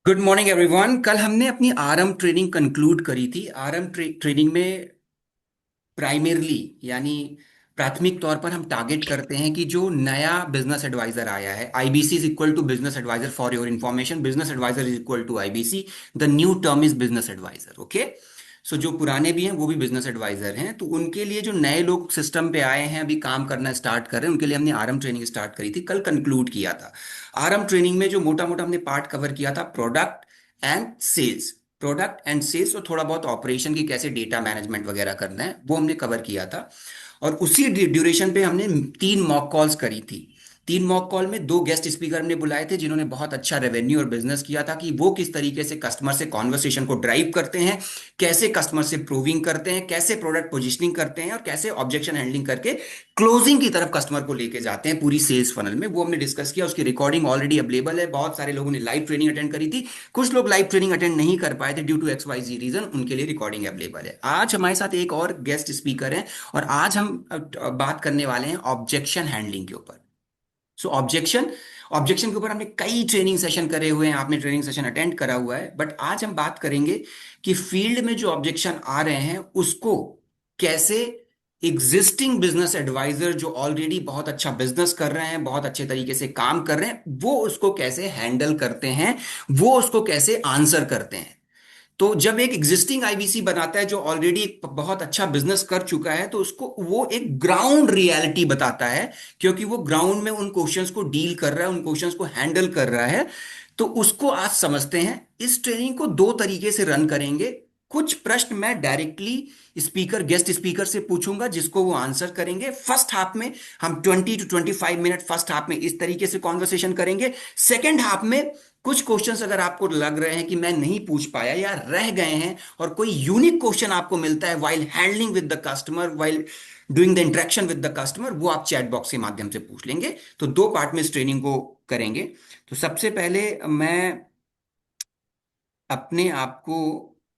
Good morning everyone. कल हमने अपनी आरएम ट्रेनिंग कंक्लूड करी थी। ट्रेनिंग में प्राइमरली यानी प्राथमिक तौर पर हम टारगेट करते हैं कि जो नया बिजनेस एडवाइजर आया है, IBC is equal to business adviser. For your information, business adviser is equal to IBC. The new term is business adviser. Okay. So जो पुराने भी हैं वो भी बिजनेस एडवाइजर हैं, तो उनके लिए जो नए लोग सिस्टम पे आए हैं, अभी काम करना स्टार्ट कर रहे हैं, उनके लिए हमने आरएम ट्रेनिंग स्टार्ट करी थी, कल कंक्लूड किया था। आरएम ट्रेनिंग में जो मोटा मोटा हमने पार्ट कवर किया था, प्रोडक्ट एंड सेल्स और थोड़ा बहुत ऑपरेशन की कैसे डेटा मैनेजमेंट वगैरह करना है, वो हमने कवर किया था। और उसी ड्यूरेशन पे हमने 3 मॉक कॉल्स करी थी। 3 मॉक कॉल में 2 गेस्ट स्पीकर हमने बुलाए थे जिन्होंने बहुत अच्छा रेवेन्यू और बिजनेस किया था, कि वो किस तरीके से कस्टमर से कॉन्वर्सेशन को ड्राइव करते हैं, कैसे कस्टमर से प्रूविंग करते हैं, कैसे प्रोडक्ट पोजिशनिंग करते हैं, और कैसे ऑब्जेक्शन हैंडलिंग करके क्लोजिंग की तरफ कस्टमर को लेके जाते हैं पूरी सेल्स फनल में। वो हमने डिस्कस किया। उसकी रिकॉर्डिंग ऑलरेडी अवेलेबल है। बहुत सारे लोगों ने लाइव ट्रेनिंग अटेंड करी थी। कुछ लोग लाइव ट्रेनिंग अटेंड नहीं कर पाए थे due to x y z reason. उनके लिए रिकॉर्डिंग अवेलेबल है। आज हमारे साथ एक और गेस्ट स्पीकर हैं, और आज हम बात करने वाले हैं ऑब्जेक्शन हैंडलिंग के ऊपर। सो ऑब्जेक्शन ऑब्जेक्शन के ऊपर हमने कई ट्रेनिंग सेशन करे हुए हैं, आपने ट्रेनिंग सेशन अटेंड करा हुआ है, बट आज हम बात करेंगे कि फील्ड में जो ऑब्जेक्शन आ रहे हैं उसको कैसे एग्जिस्टिंग बिजनेस एडवाइजर जो ऑलरेडी बहुत अच्छा बिजनेस कर रहे हैं, बहुत अच्छे तरीके से काम कर रहे हैं, वो उसको कैसे हैंडल करते हैं, वो उसको कैसे आंसर करते हैं। तो जब एक एग्जिस्टिंग आईबीसी बनाता है जो ऑलरेडी एक बहुत अच्छा बिजनेस कर चुका है, तो उसको वो एक ग्राउंड रियलिटी बताता है, क्योंकि वो ग्राउंड में उन क्वेश्चंस को डील कर रहा है, उन क्वेश्चंस को हैंडल कर रहा है। तो उसको आज समझते हैं। इस ट्रेनिंग को 2 तरीके से रन करेंगे। कुछ प्रश्न मैं डायरेक्टली गेस्ट स्पीकर से पूछूंगा, जिसको वो आंसर करेंगे। फर्स्ट हाफ में हम 20 to 25 मिनट फर्स्ट हाफ में इस तरीके से कॉन्वर्सेशन करेंगे। सेकेंड हाफ में कुछ क्वेश्चंस अगर आपको लग रहे हैं कि मैं नहीं पूछ पाया या रह गए हैं, और कोई यूनिक क्वेश्चन आपको मिलता है while handling with the customer, while doing the interaction with the customer, वो आप चैट बॉक्स के माध्यम से पूछ लेंगे। तो 2 पार्ट में इस ट्रेनिंग को करेंगे। तो सबसे पहले मैं अपने आप को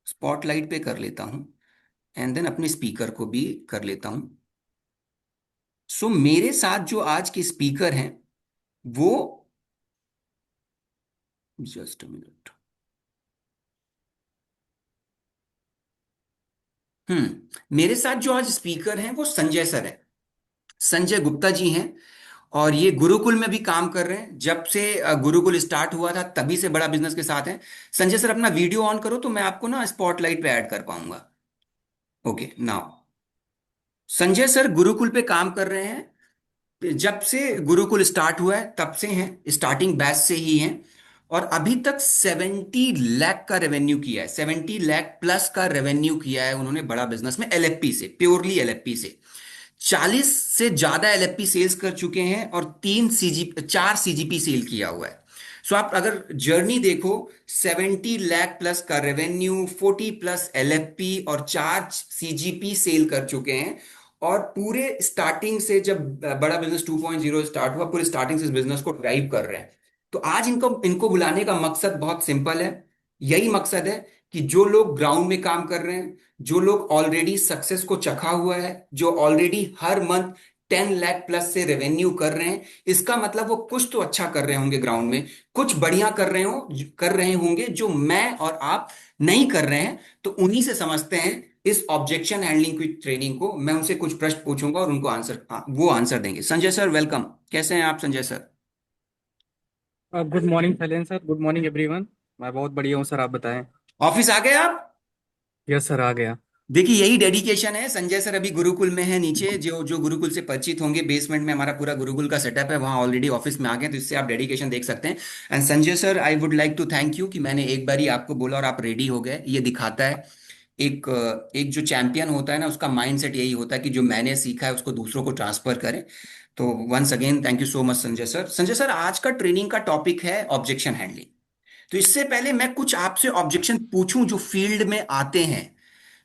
स्पॉटलाइट पे कर लेता हूं, एंड देन अपने स्पीकर को भी कर लेता हूं। सो मेरे साथ जो आज के स्पीकर हैं वो, जस्ट अ मिनट। मेरे साथ जो आज स्पीकर हैं वो संजय सर हैं। संजय गुप्ता जी हैं। और ये गुरुकुल में भी काम कर रहे हैं। जब से गुरुकुल स्टार्ट हुआ था तभी से बड़ा बिजनेस के साथ हैं। संजय सर अपना वीडियो ऑन करो तो मैं आपको ना स्पॉटलाइट पे ऐड कर पाऊंगा। Okay now. Sanjay sir Gurukul पे काम कर रहे हैं। जब से गुरुकुल स्टार्ट हुआ है तब से हैं, स्टार्टिंग बैच से ही हैं। और अभी तक 70 लाख का रेवेन्यू किया है, 70 लाख प्लस का रेवेन्यू किया है उन्होंने बड़ा बिजनेस में, एलएफपी से, प्योरली एलएफपी से। 40 से ज्यादा एलएफपी सेल्स कर चुके हैं, और 4 सीजीपी सेल किया हुआ है। सो आप अगर जर्नी देखो, 70 लाख प्लस का रेवेन्यू, 40 प्लस एलएफपी और 4 सीजीपी सेल कर चुके हैं। और पूरे स्टार्टिंग से जब बड़ा बिजनेस 2.0 स्टार्ट हुआ, पूरे स्टार्टिंग से इस बिजनेस को ड्राइव कर रहे हैं। तो आज इनको इनको बुलाने का मकसद बहुत सिंपल है। यही मकसद है कि जो लोग ग्राउंड में काम कर रहे हैं, जो लोग ऑलरेडी सक्सेस को चखा हुआ है, जो ऑलरेडी हर मंथ 10 लाख प्लस से रेवेन्यू कर रहे हैं, इसका मतलब वो कुछ तो अच्छा कर रहे होंगे ग्राउंड में, कुछ बढ़िया कर रहे होंगे जो मैं और आप नहीं कर रहे हैं। तो उन्हीं से समझते हैं इस ऑब्जेक्शन हैंडलिंग की ट्रेनिंग को। मैं उनसे कुछ प्रश्न पूछूंगा और उनको वो आंसर देंगे। Sanjay sir welcome. कैसे हैं आप Sanjay sir? Good morning Shailendra sir. Good morning everyone. मैं बहुत बढ़िया हूँ सर, आप बताएं। ऑफिस आ गए आप? यस सर, आ गया। देखिए यही डेडिकेशन है। संजय सर अभी गुरुकुल में है नीचे, जो जो गुरुकुल से परिचित होंगे, बेसमेंट में हमारा पूरा गुरुकुल का सेटअप है, वहाँ ऑलरेडी ऑफिस में आ गए, तो इससे आप डेडिकेशन देख सकते हैं। And Sanjay sir, I would like to thank you कि मैंने एक बार ही आपको बोला और आप रेडी हो गए। ये दिखाता है एक एक जो चैंपियन होता है ना, उसका माइंडसेट यही होता है कि जो मैंने सीखा है उसको दूसरों को ट्रांसफर करें। तो once again thank you so much Sanjay sir. Sanjay sir, आज का ट्रेनिंग का टॉपिक है ऑब्जेक्शन हैंडलिंग। तो इससे पहले मैं कुछ आपसे ऑब्जेक्शन पूछूं जो फील्ड में आते हैं।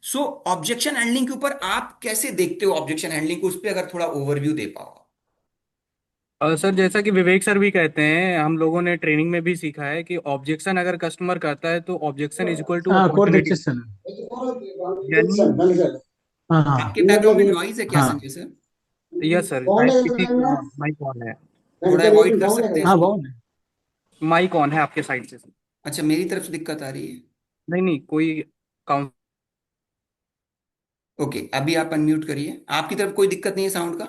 सो ऑब्जेक्शन हैंडलिंग के ऊपर आप कैसे देखते हो ऑब्जेक्शन हैंडलिंग को, उस पर अगर थोड़ा ओवरव्यू दे पाओ। सर, जैसा कि विवेक सर भी कहते हैं, हम लोगों ने ट्रेनिंग में भी सीखा है कि ऑब्जेक्शन अगर कस्टमर करता है तो ऑब्जेक्शन इज इक्वल टू కోడ్ अपॉर्चुनिटी। తెచ్చేస్తాను. यानी आपके बैकग्राउंड में नॉइज है क्या संजय सर? यस सर, शायद किसी माइक ऑन है। थोड़ा अवॉइड कर सकते हैं इसको? బాగుంది. माइक ऑन है आपके साइड से सर। अच्छा, मेरी तरफ से दिक्कत आ रही है। नहीं नहीं, कोई काउंट। ओके, अभी आप अनम्यूट करिए, आपकी तरफ कोई दिक्कत नहीं है साउंड का।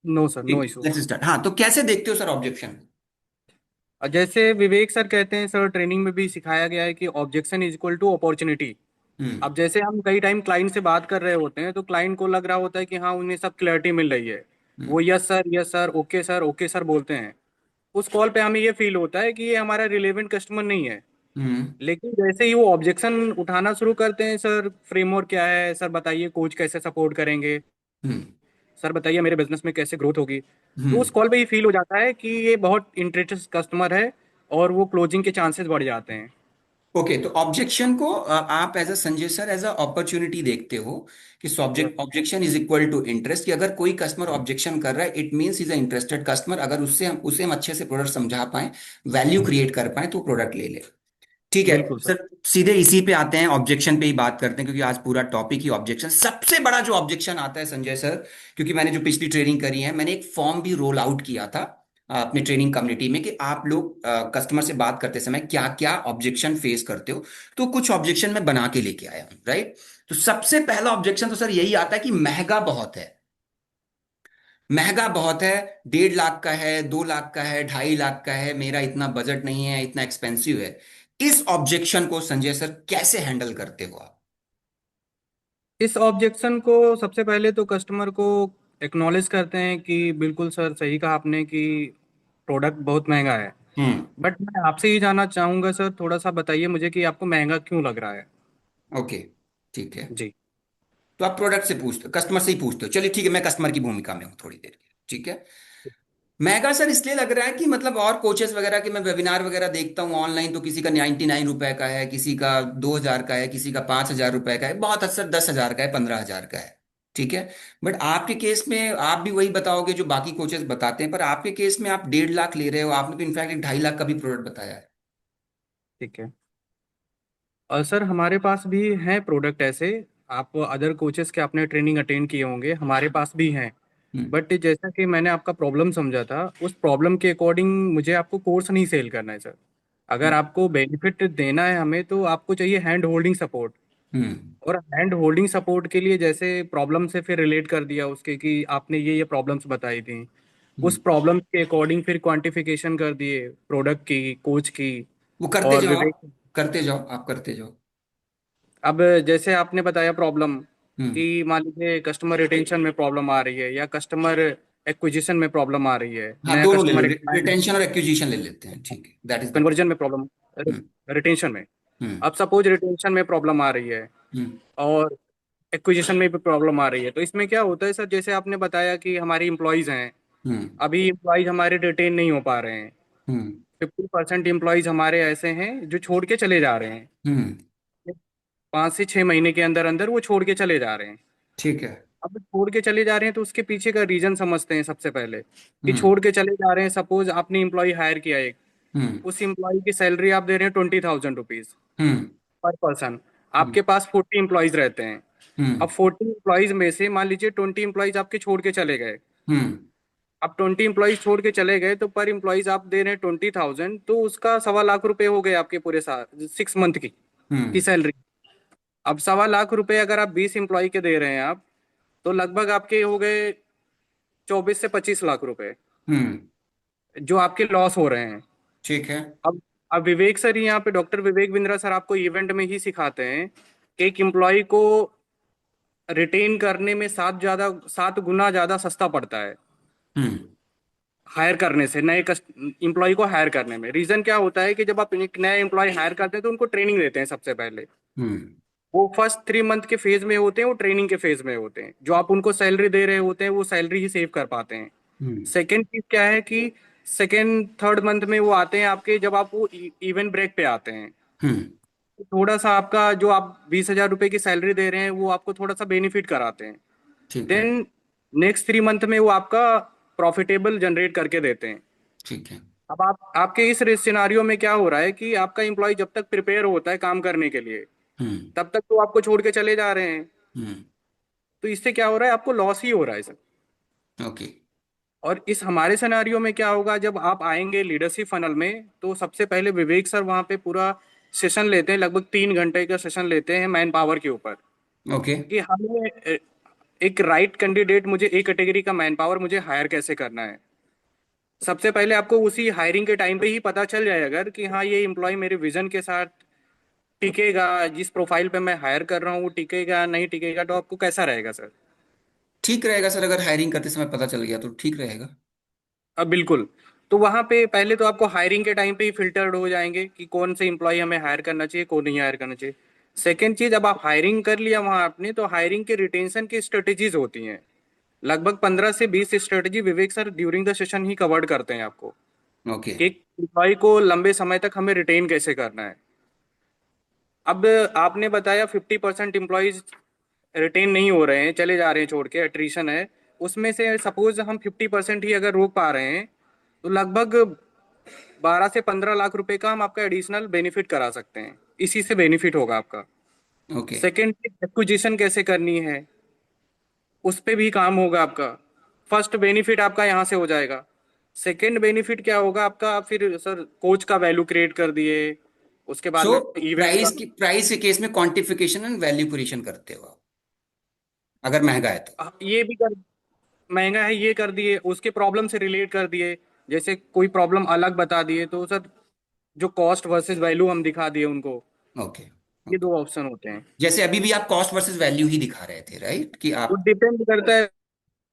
नो सर, नो ठीक, इशू। Let's start. हाँ, तो कैसे देखते हो सर ऑब्जेक्शन? जैसे विवेक सर कहते हैं, सर ट्रेनिंग में भी सिखाया गया है कि objection is equal to opportunity. हम्म। अब जैसे हम कई टाइम क्लाइंट से बात कर रहे होते हैं, तो क्लाइंट को लग रहा होता है कि हाँ उन्हें सब क्लैरिटी मिल रही है। हम्म। वो यस सर ओके सर बोलते हैं। उस कॉल पे हमें ये फील होता है कि ये हमारा रिलेवेंट कस्टमर नहीं है। हम्म। लेकिन जैसे ही वो ऑब्जेक्शन उठाना शुरू करते हैं, सर फ्रेमवर्क क्या है, सर बताइए कोच कैसे सपोर्ट करेंगे, हम्म। सर बताइए मेरे बिजनेस में कैसे ग्रोथ होगी, तो हम्म। उस कॉल पे ही फील हो जाता है कि ये बहुत इंटरेस्टेड कस्टमर है और वो क्लोजिंग के चांसेस बढ़ जाते हैं। ओके, तो ऑब्जेक्शन को आप as a Sanjay sir as a opportunity देखते हो कि yes. Subject objection is equal to interest, कि अगर कोई कस्टमर ऑब्जेक्शन कर रहा है it means is a interested customer, अगर उसे हम अच्छे से प्रोडक्ट समझा पाए, वैल्यू क्रिएट कर पाए, तो प्रोडक्ट ले ले। ठीक है बिल्कुल सर। सर, सीधे इसी पे आते हैं, ऑब्जेक्शन पे ही बात करते हैं, क्योंकि आज पूरा टॉपिक ही ऑब्जेक्शन। सबसे बड़ा जो ऑब्जेक्शन आता है संजय सर, क्योंकि मैंने जो पिछली ट्रेनिंग करी है, मैंने एक फॉर्म भी रोल आउट किया था अपने ट्रेनिंग कम्युनिटी में, कि आप लोग कस्टमर से बात करते समय क्या क्या ऑब्जेक्शन फेस करते हो। तो कुछ ऑब्जेक्शन मैं बना के लेके आया हूँ, राइट। तो सबसे पहला ऑब्जेक्शन तो सर यही आता है कि महंगा बहुत है। महंगा बहुत है, 1.5 लाख का है, 2 लाख का है, 2.5 लाख का है, मेरा इतना बजट नहीं है, इतना एक्सपेंसिव है। इस ऑब्जेक्शन को संजय सर कैसे हैंडल करते हो आप? इस ऑब्जेक्शन को सबसे पहले तो कस्टमर को एक्नॉलेज करते हैं कि बिल्कुल सर सही कहा आपने कि प्रोडक्ट बहुत महंगा है। हम्म। बट मैं आपसे ये जानना चाहूंगा सर, थोड़ा सा बताइए मुझे कि आपको महंगा क्यों लग रहा है। ओके, ठीक है। जी। तो आप प्रोडक्ट से पूछते हो, कस्टमर से ही पूछते हो, चलिए ठीक है, मैं कस्टमर की भूमिका में हूँ थोड़ी देर के लिए, ठीक है। महंगा सर इसलिए लग रहा है कि मतलब और कोचेस वगैरह के मैं वेबिनार वगैरह देखता हूँ ऑनलाइन, तो किसी का 99 रुपए का है, किसी का 2,000 का है, किसी का 5,000 रुपए का है, बहुत अक्सर 10,000 का है, 15,000 का है। ठीक है। बट आपके केस में आप भी वही बताओगे जो बाकी कोचेस बताते हैं, पर आपके केस में आप 1.5 लाख ले रहे हो, आपने तो इनफैक्ट एक 2.5 लाख का भी प्रोडक्ट बताया है। ठीक है। और सर हमारे पास भी हैं प्रोडक्ट ऐसे। आप अदर कोचेस के आपने ट्रेनिंग अटेंड किए होंगे, हमारे पास भी हैं। हम्म। बट जैसा कि मैंने आपका प्रॉब्लम समझा था, उस प्रॉब्लम के अकॉर्डिंग मुझे आपको कोर्स नहीं सेल करना है सर। अगर हम्म। आपको बेनिफिट देना है हमें, तो आपको चाहिए हैंड होल्डिंग सपोर्ट। हम्म। और हैंड होल्डिंग सपोर्ट के लिए जैसे प्रॉब्लम से फिर रिलेट कर दिया उसके कि आपने ये प्रॉब्लम्स बताई थी, उस हम्म। प्रॉब्लम के अकॉर्डिंग फिर क्वांटिफिकेशन कर दिए प्रोडक्ट की, कोच की। वो करते और जाओ आप, विवेक, करते जाओ, आप करते जाओ। अब जैसे आपने बताया प्रॉब्लम हम्म। कि मान लीजिए कस्टमर रिटेंशन में प्रॉब्लम आ रही है या कस्टमर एक्विजिशन में प्रॉब्लम आ रही है, हाँ, नया दोनों ले लो, कस्टमर एक्वायर, रिटेंशन और एक्विजिशन ले लेते हैं, ठीक है, दैट इज द कन्वर्जन में प्रॉब्लम, हम्म। रिटेंशन में। हम्म। अब सपोज रिटेंशन में प्रॉब्लम आ रही है हम्म। और एक्विजिशन में भी प्रॉब्लम आ रही है, तो इसमें क्या होता है सर, जैसे आपने बताया कि हमारी इम्प्लॉयज हैं, हम्म। अभी इम्प्लॉयज हमारे रिटेन नहीं हो पा रहे हैं। हम्म। 50% इम्प्लॉयज हमारे ऐसे हैं जो छोड़ के चले जा रहे हैं। हम्म। 5 से 6 महीने के अंदर अंदर वो छोड़ के चले जा रहे हैं। ठीक है। अब छोड़ के चले जा रहे हैं तो उसके पीछे का रीजन समझते हैं सबसे पहले कि हम्म। छोड़ के चले जा रहे हैं। सपोज आपने इम्प्लॉय हायर किया एक, हम्म। उस इम्प्लॉय की सैलरी आप दे रहे हैं 20,000 रुपीज हम्म। पर पर्सन। हम्म। आपके पास 40 इम्प्लॉयज रहते हैं। हम्म। अब 40 इम्प्लॉयज में से मान लीजिए 20 इम्प्लॉयज आपके छोड़ के चले गए। हम्म। अब 20 इम्प्लॉयज छोड़ के चले गए तो पर इम्प्लॉयज आप दे रहे हैं 20,000, तो उसका 1.25 लाख रुपए हो गए आपके पूरे साल 6 मंथ की हम्म। सैलरी। अब 1.25 लाख रुपए अगर आप 20 इम्प्लॉय के दे रहे हैं आप, तो लगभग आपके हो गए 24 से 25 लाख रुपए हम्म। जो आपके लॉस हो रहे हैं। ठीक है। अब विवेक सर ही यहाँ पे, डॉक्टर विवेक बिंद्रा सर आपको इवेंट में ही सिखाते हैं कि एक एम्प्लॉय को रिटेन करने में 7 गुना ज्यादा सस्ता पड़ता है हम्म। हायर करने से, नए एम्प्लॉय को हायर करने में। रीजन क्या होता है कि जब आप एक नया एम्प्लॉय हायर करते हैं तो उनको ट्रेनिंग देते हैं सबसे पहले। हम्म। वो फर्स्ट 3 मंथ के फेज में होते हैं, वो ट्रेनिंग के फेज में होते हैं, जो आप उनको सैलरी दे रहे होते हैं वो सैलरी ही सेव कर पाते हैं। हम्म। सेकेंड चीज क्या है कि सेकेंड थर्ड मंथ में वो आते हैं आपके, जब आप वो इवेंट ब्रेक पे आते हैं, हम्म। तो थोड़ा सा आपका जो आप 20,000 रुपए की सैलरी दे रहे हैं वो आपको थोड़ा सा बेनिफिट कराते हैं। ठीक है। देन नेक्स्ट 3 मंथ में वो आपका प्रॉफिटेबल जनरेट करके देते हैं। ठीक है। अब आप आपके इस सिनारियो में क्या हो रहा है कि आपका एम्प्लॉय जब तक प्रिपेयर होता है काम करने के लिए, हम्म। तब तक तो आपको छोड़ के चले जा रहे हैं। हम्म। तो इससे क्या हो रहा है, आपको लॉस ही हो रहा है सर। ओके, और इस हमारे सिनेरियो में क्या होगा, जब आप आएंगे लीडरशिप फनल में, तो सबसे पहले विवेक सर वहाँ पे पूरा सेशन लेते हैं, लगभग 3 घंटे का सेशन लेते हैं मैन पावर के ऊपर, ओके। कि हमें एक राइट कैंडिडेट, मुझे ए कैटेगरी का मैन पावर मुझे हायर कैसे करना है। सबसे पहले आपको उसी हायरिंग के टाइम पे ही पता चल जाएगा अगर कि हाँ ये एम्प्लॉय मेरे विजन के साथ टिकेगा, जिस प्रोफाइल पे मैं हायर कर रहा हूँ वो टिकेगा नहीं टिकेगा, तो आपको कैसा रहेगा सर। ठीक रहेगा सर, अगर हायरिंग करते समय पता चल गया तो ठीक रहेगा। अब बिल्कुल, तो वहां पे पहले तो आपको हायरिंग के टाइम पे ही फिल्टर्ड हो जाएंगे कि कौन से एम्प्लॉय हमें हायर करना चाहिए, कौन नहीं हायर करना चाहिए। सेकेंड चीज, अब आप हायरिंग कर लिया वहां आपने, तो हायरिंग के रिटेंशन की स्ट्रेटेजीज होती हैं, लगभग 15 से 20 strategy Vivek sir during the session he covered करते हैं आपको, ओके। कि एक एम्प्लॉय को लंबे समय तक हमें रिटेन कैसे करना है। अब आपने बताया 50% एम्प्लॉयज रिटेन नहीं हो रहे हैं, चले जा रहे हैं छोड़ के, एट्रिशन है। उसमें से सपोज हम 50% ही अगर रोक पा रहे हैं, तो लगभग 12 से 15 लाख रुपए का हम आपका एडिशनल बेनिफिट करा सकते हैं, इसी से बेनिफिट होगा आपका। ओके। सेकेंड, एक्विजिशन कैसे करनी है, उस पे भी काम होगा आपका। फर्स्ट बेनिफिट आपका यहाँ से हो जाएगा। सेकेंड बेनिफिट क्या होगा आपका, फिर सर कोच का वैल्यू क्रिएट कर दिए, उसके बाद सो में इवेंट का। प्राइस के केस में क्वांटिफिकेशन एंड वैल्यू क्रिएशन करते हो आप, अगर महंगा है तो। ये भी कर, महंगा है ये कर दिए, उसके प्रॉब्लम से रिलेट कर दिए, जैसे कोई प्रॉब्लम अलग बता दिए तो सर जो कॉस्ट वर्सेस वैल्यू हम दिखा दिए उनको। ओके। ये ओके। दो ऑप्शन होते हैं। जैसे अभी भी आप कॉस्ट वर्सेस वैल्यू ही दिखा रहे थे, राइट, कि वो आप। डिपेंड करता है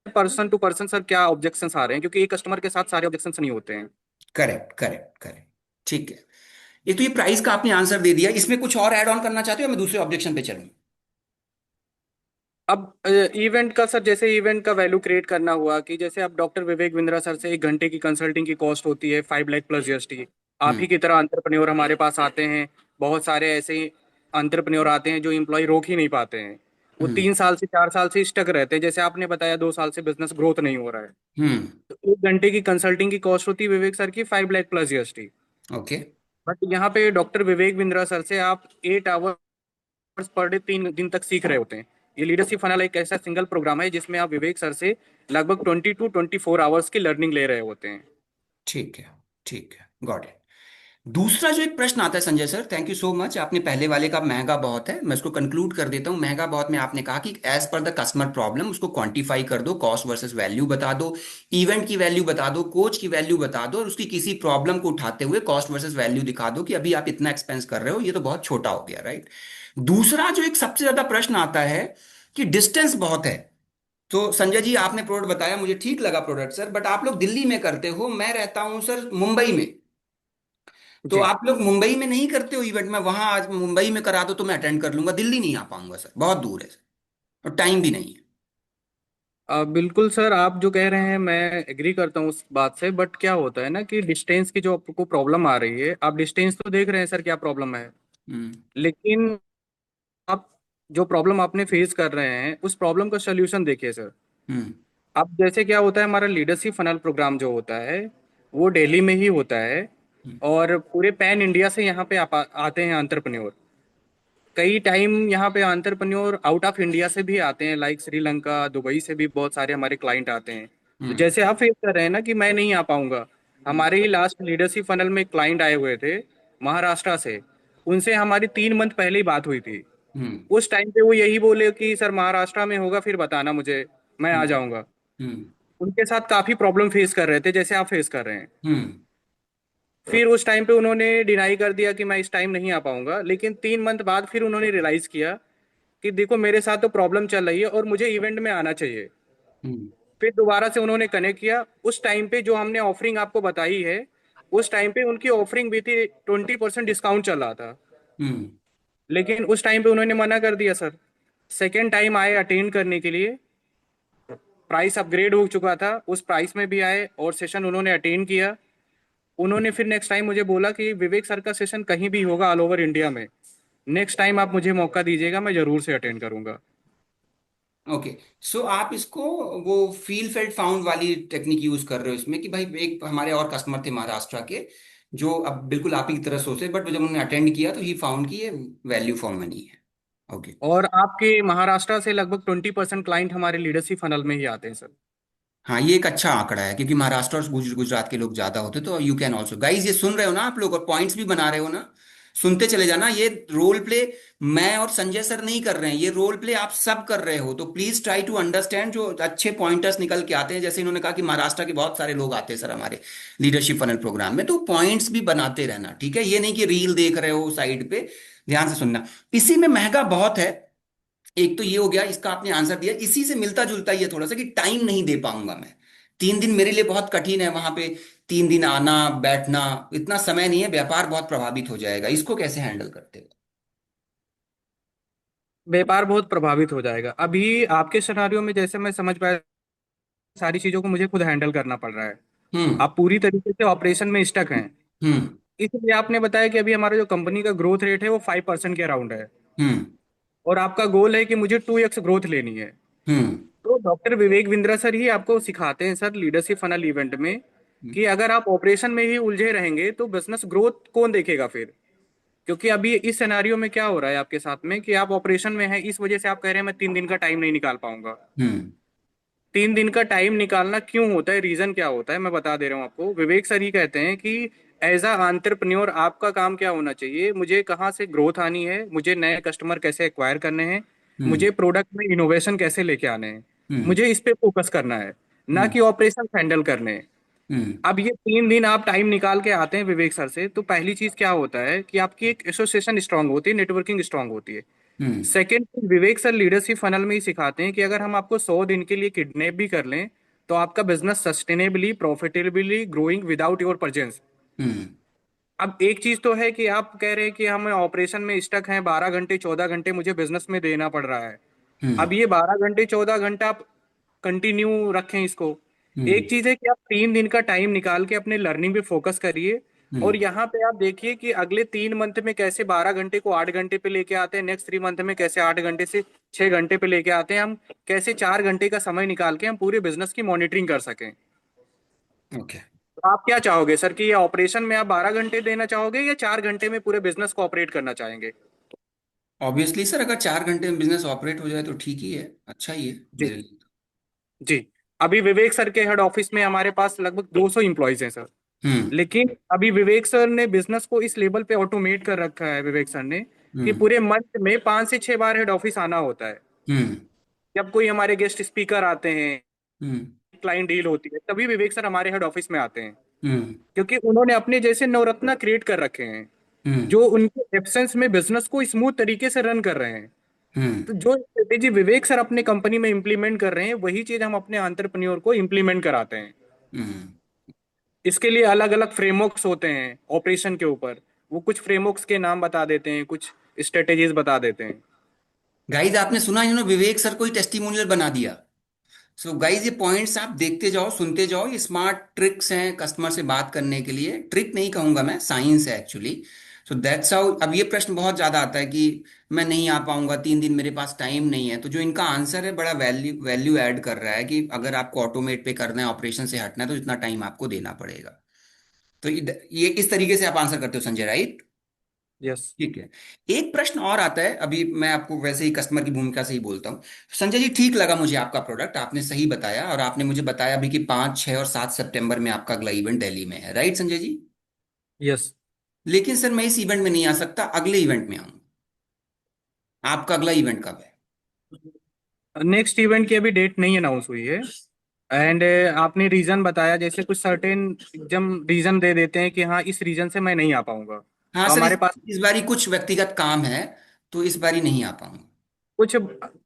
पर्सन टू पर्सन सर, क्या ऑब्जेक्शंस आ रहे हैं, क्योंकि एक कस्टमर के साथ सारे ऑब्जेक्शंस नहीं होते हैं। Correct, correct, correct. ठीक है। ये तो ये प्राइस का आपने आंसर दे दिया, इसमें कुछ और ऐड ऑन करना चाहते हो या मैं दूसरे ऑब्जेक्शन पे चलूं? अब इवेंट का सर, जैसे इवेंट का वैल्यू क्रिएट करना हुआ, कि जैसे अब डॉक्टर विवेक बिंद्रा सर से 1 घंटे की कंसल्टिंग की कॉस्ट होती है 5 लाख प्लस जीएसटी। आप ही हम्म। की तरह अंतरप्रेन्योर हमारे पास आते हैं, बहुत सारे ऐसे अंतरप्रेन्योर आते हैं जो इम्प्लॉय रोक ही नहीं पाते हैं, वो हम्म। 3 साल से 4 साल से स्टक रहते हैं, जैसे आपने बताया 2 साल से बिजनेस ग्रोथ नहीं हो रहा है। हम्म। तो 1 घंटे की कंसल्टिंग की कॉस्ट होती है विवेक सर की 5 lakh plus GST. Okay. But यहाँ पे डॉक्टर विवेक बिंद्रा सर से आप 8 आवर्स पर डे 3 दिन तक सीख रहे होते हैं। ये लीडरशिप फनल एक ऐसा सिंगल प्रोग्राम है जिसमें आप विवेक सर से लगभग 20 to 24 आवर्स की लर्निंग ले रहे होते हैं। ठीक है। ठीक है, गॉट इट। दूसरा जो एक प्रश्न आता है Sanjay sir, thank you so much, आपने पहले वाले का महंगा बहुत है, मैं उसको कंक्लूड कर देता हूँ। महंगा बहुत में आपने कहा कि as per the customer problem उसको क्वांटिफाई कर दो, कॉस्ट वर्सेस वैल्यू बता दो, इवेंट की वैल्यू बता दो, कोच की वैल्यू बता दो, और उसकी किसी प्रॉब्लम को उठाते हुए कॉस्ट वर्सेस वैल्यू दिखा दो कि अभी आप इतना एक्सपेंस कर रहे हो, ये तो बहुत छोटा हो गया, राइट। दूसरा जो एक सबसे ज्यादा प्रश्न आता है कि डिस्टेंस बहुत है। तो संजय जी आपने प्रोडक्ट बताया, मुझे ठीक लगा प्रोडक्ट सर, बट आप लोग दिल्ली में करते हो, मैं रहता हूं सर मुंबई में। तो जी। आप लोग मुंबई में नहीं करते हो इवेंट? मैं वहां आज मुंबई में करा दो तो मैं अटेंड कर लूंगा, दिल्ली नहीं आ पाऊंगा सर, बहुत दूर है सर, और टाइम भी नहीं है। बिल्कुल सर, आप जो कह रहे हैं मैं एग्री करता हूँ उस बात से, बट क्या होता है ना कि डिस्टेंस की जो आपको प्रॉब्लम आ रही है, आप डिस्टेंस तो देख रहे हैं सर क्या प्रॉब्लम है, हम्म। लेकिन आप जो प्रॉब्लम आपने फेस कर रहे हैं उस प्रॉब्लम का सोल्यूशन देखिए सर। हम्म। अब जैसे क्या होता है, हमारा लीडरशिप फनल प्रोग्राम जो होता है वो दिल्ली में ही होता है, हम्म। और पूरे पैन इंडिया से यहाँ पे आते हैं एंटरप्रेन्योर। कई टाइम यहाँ पे एंटरप्रेन्योर आउट ऑफ इंडिया से भी आते हैं, लाइक श्रीलंका, दुबई से भी बहुत सारे हमारे क्लाइंट आते हैं। तो हम्म। जैसे आप फेस कर रहे हैं ना कि मैं नहीं आ पाऊंगा, हम्म। हमारे ही लास्ट लीडरशिप फनल में क्लाइंट आए हुए थे महाराष्ट्र से, उनसे हमारी 3 मंथ पहले ही बात हुई थी। हम्म। उस टाइम पे वो यही बोले कि सर महाराष्ट्र में होगा फिर बताना मुझे, मैं आ हम्म। जाऊंगा। हम्म। उनके साथ काफी प्रॉब्लम फेस कर रहे थे जैसे आप फेस कर रहे हैं। हम्म। फिर उस टाइम पे उन्होंने डिनाई कर दिया कि मैं इस टाइम नहीं आ पाऊंगा, लेकिन 3 मंथ बाद फिर उन्होंने रियलाइज किया कि देखो मेरे साथ तो प्रॉब्लम चल रही है और मुझे इवेंट में आना चाहिए। हम्म। फिर दोबारा से उन्होंने कनेक्ट किया, उस टाइम पे जो हमने ऑफरिंग आपको बताई है, उस टाइम पे उनकी ऑफरिंग भी थी, 20% डिस्काउंट चल रहा था, हम्म। लेकिन उस टाइम पे उन्होंने मना कर दिया सर। सेकेंड टाइम आए अटेंड करने के लिए, प्राइस अपग्रेड हो चुका था, उस प्राइस में भी आए और सेशन उन्होंने अटेंड किया। उन्होंने फिर नेक्स्ट टाइम मुझे बोला कि विवेक सर का सेशन कहीं भी होगा ऑल ओवर इंडिया में, नेक्स्ट टाइम आप मुझे मौका दीजिएगा, मैं जरूर से अटेंड करूंगा। ओके। सो आप इसको वो फील फेल्ट फाउंड वाली टेक्निक यूज कर रहे हो इसमें, कि भाई एक हमारे और कस्टमर थे महाराष्ट्र के, जो अब बिल्कुल आप ही की तरह सोचे, बट जब उन्होंने अटेंड किया तो ही फाउंड कि ये वैल्यू फॉर मनी है। ओके। और आपके महाराष्ट्र से लगभग 20% क्लाइंट हमारे लीडरशिप फनल में ही आते हैं सर। हाँ, ये एक अच्छा आंकड़ा है, क्योंकि महाराष्ट्र और गुजरात के लोग ज्यादा होते, तो यू कैन ऑल्सो गाइज, ये सुन रहे हो ना आप लोग, और पॉइंट्स भी बना रहे हो ना, सुनते चले जाना। ये रोल प्ले मैं और संजय सर नहीं कर रहे हैं, ये रोल प्ले आप सब कर रहे हो, तो प्लीज ट्राई टू अंडरस्टैंड। जो अच्छे पॉइंटर्स निकल के आते हैं, जैसे इन्होंने कहा कि महाराष्ट्र के बहुत सारे लोग आते हैं सर हमारे लीडरशिप फनल प्रोग्राम में, तो पॉइंट्स भी बनाते रहना, ठीक है? ये नहीं कि रील देख रहे हो साइड पे, ध्यान से सुनना। इसी में महंगा बहुत है। एक तो ये हो गया, इसका आपने आंसर दिया। इसी से मिलता जुलता ही है थोड़ा सा, कि टाइम नहीं दे पाऊंगा मैं, 3 दिन मेरे लिए बहुत कठिन है वहां पे, 3 दिन आना बैठना, इतना समय नहीं है, व्यापार बहुत प्रभावित हो जाएगा। इसको कैसे हैंडल करते हो? व्यापार बहुत प्रभावित हो जाएगा। अभी आपके सिनारियो में जैसे मैं समझ पाया, सारी चीजों को मुझे खुद हैंडल करना पड़ रहा है। हम्म। आप पूरी तरीके से ऑपरेशन में स्टक हैं। हम्म। इसलिए आपने बताया कि अभी हमारा जो कंपनी का ग्रोथ रेट है वो 5% के अराउंड है, हम्म। और आपका गोल है कि मुझे 2x ग्रोथ लेनी है। हम्म। तो डॉक्टर विवेक बिंद्रा सर ही आपको सिखाते हैं सर लीडरशिप फनल इवेंट में, हम्म। कि अगर आप ऑपरेशन में ही उलझे रहेंगे तो बिजनेस ग्रोथ कौन देखेगा फिर। क्योंकि अभी इस सिनेरियो में क्या हो रहा है आपके साथ में, कि आप ऑपरेशन में हैं, इस वजह से आप कह रहे हैं मैं 3 दिन का टाइम नहीं निकाल पाऊंगा। हम्म। 3 दिन का टाइम निकालना क्यों होता है, रीजन क्या होता है, मैं बता दे रहा हूँ आपको। विवेक सर ही कहते हैं कि एज अ एंटरप्रेन्योर आपका काम क्या होना चाहिए, मुझे कहाँ से ग्रोथ आनी है, मुझे नए कस्टमर कैसे एक्वायर करने हैं, हम्म। मुझे प्रोडक्ट में इनोवेशन कैसे लेके आने हैं, हम्म। मुझे इस पे फोकस करना है, ना हम्म। कि ऑपरेशन हैंडल करने हैं। हम्म। अब ये 3 दिन आप टाइम निकाल के आते हैं विवेक सर से, तो पहली चीज क्या होता है कि आपकी एक एसोसिएशन स्ट्रांग होती है, नेटवर्किंग स्ट्रांग होती है। हम्म। सेकेंड, विवेक सर लीडरशिप फनल में ही सिखाते हैं कि अगर हम आपको 100 दिन के लिए किडनैप भी कर लें, तो आपका business sustainably profitably growing without your presence. हम्म। अब एक चीज तो है कि आप कह रहे हैं कि हम ऑपरेशन में स्टक हैं, 12 घंटे 14 घंटे मुझे बिजनेस में देना पड़ रहा है। हम्म। अब ये 12 घंटे 14 घंटा आप कंटिन्यू रखें इसको। हम्म। एक चीज है कि आप 3 दिन का टाइम निकाल के अपने लर्निंग पे फोकस करिए, और हम्म। यहाँ पे आप देखिए कि अगले 3 मंथ में कैसे 12 घंटे को 8 घंटे पे लेके आते हैं, नेक्स्ट 3 मंथ में कैसे 8 घंटे से 6 घंटे पे लेके आते हैं हम, कैसे 4 घंटे का समय निकाल के हम पूरे बिजनेस की मॉनिटरिंग कर सकें। ओके। तो आप क्या चाहोगे सर, कि ये ऑपरेशन में आप 12 घंटे देना चाहोगे या 4 घंटे में पूरे बिजनेस को ऑपरेट करना चाहेंगे? ऑब्वियसली सर, अगर 4 घंटे में बिजनेस ऑपरेट हो जाए तो ठीक ही है, अच्छा ही है जी। मेरे लिए। जी। अभी विवेक सर के हेड ऑफिस में हमारे पास लगभग 200 इंप्लॉयज हैं सर। हम्म। लेकिन अभी विवेक सर ने बिजनेस को इस लेवल पे ऑटोमेट कर रखा है, विवेक सर ने, कि हम्म। पूरे मंथ में 5 से 6 बार हेड ऑफिस आना होता है। हम्म। जब कोई हमारे गेस्ट स्पीकर आते हैं, हम्म। क्लाइंट डील होती है, तभी विवेक सर हमारे हेड ऑफिस में आते हैं। हम्म। क्योंकि उन्होंने अपने जैसे नवरत्ना क्रिएट कर रखे हैं, हम्म। जो उनके एब्सेंस में बिजनेस को स्मूथ तरीके से रन कर रहे हैं। हम्म। तो जो स्ट्रेटेजी विवेक सर अपने कंपनी में इंप्लीमेंट कर रहे हैं, वही चीज हम अपने एंटरप्रेन्योर को इंप्लीमेंट कराते हैं। हम्म। इसके लिए अलग अलग फ्रेमवर्क्स होते हैं ऑपरेशन के ऊपर। वो कुछ फ्रेमवर्क्स के नाम बता देते हैं, कुछ स्ट्रेटेजीज बता देते हैं। गाइज, आपने सुना, इन्होंने विवेक सर को ही टेस्टिमोनियल बना दिया। सो गाइज, ये पॉइंट्स आप देखते जाओ, सुनते जाओ, ये स्मार्ट ट्रिक्स हैं कस्टमर से बात करने के लिए। ट्रिक नहीं कहूंगा मैं, साइंस है एक्चुअली। So that's how. अब ये प्रश्न बहुत ज्यादा आता है कि मैं नहीं आ पाऊंगा, 3 दिन मेरे पास टाइम नहीं है, तो जो इनका आंसर है बड़ा वैल्यू वैल्यू ऐड कर रहा है, कि अगर आपको ऑटोमेट पे करना है, ऑपरेशन से हटना है, तो इतना टाइम आपको देना पड़ेगा। तो ये इस तरीके से आप आंसर करते हो संजय, राइट? यस। ठीक है। एक प्रश्न और आता है, अभी मैं आपको वैसे ही कस्टमर की भूमिका से ही बोलता हूँ। संजय जी, ठीक लगा मुझे आपका प्रोडक्ट, आपने सही बताया, और आपने मुझे बताया भी कि 5, 6 और 7 सितंबर में आपका अगला इवेंट दिल्ली में है, राइट संजय जी? यस। लेकिन सर, मैं इस इवेंट में नहीं आ सकता, अगले इवेंट में आऊँ। आपका अगला इवेंट कब है? नेक्स्ट इवेंट की अभी डेट नहीं अनाउंस हुई है। एंड आपने रीजन बताया, जैसे कुछ सर्टेन एकदम रीजन दे देते हैं कि हाँ इस रीजन से मैं नहीं आ पाऊंगा। हाँ तो सर, हमारे पास इस बारी कुछ व्यक्तिगत काम है, तो इस बारी नहीं आ पाऊंगा। कुछ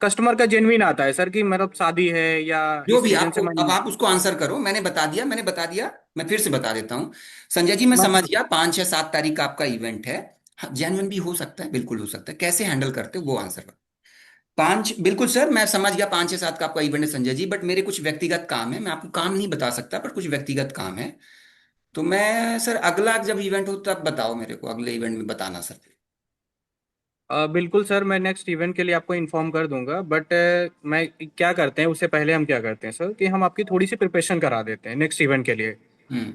कस्टमर का जेन्युइन आता है सर, कि मतलब शादी है या जो इस भी रीजन से आपको, मैं अब नहीं। आप उसको आंसर करो। मैंने बता दिया, मैंने बता दिया। मैं फिर से बता देता हूँ। संजय जी, मैं मैं समझ गया, 5 या 7 तारीख का आपका इवेंट है। हाँ, जेन्युइन भी हो सकता है, बिल्कुल हो सकता है। कैसे हैंडल करते हो वो आंसर करो। 5, बिल्कुल सर, मैं समझ गया, 5 या 7 का आपका इवेंट है संजय जी, बट मेरे कुछ व्यक्तिगत काम है, मैं आपको काम नहीं बता सकता, पर कुछ व्यक्तिगत काम है। तो मैं सर, अगला जब इवेंट हो तब बताओ मेरे को, अगले इवेंट में बताना सर। बिल्कुल सर, मैं नेक्स्ट इवेंट के लिए आपको इन्फॉर्म कर दूंगा, बट मैं क्या करते हैं उससे पहले हम क्या करते हैं सर, कि हम आपकी थोड़ी सी प्रिपरेशन करा देते हैं नेक्स्ट इवेंट के लिए, हम्म।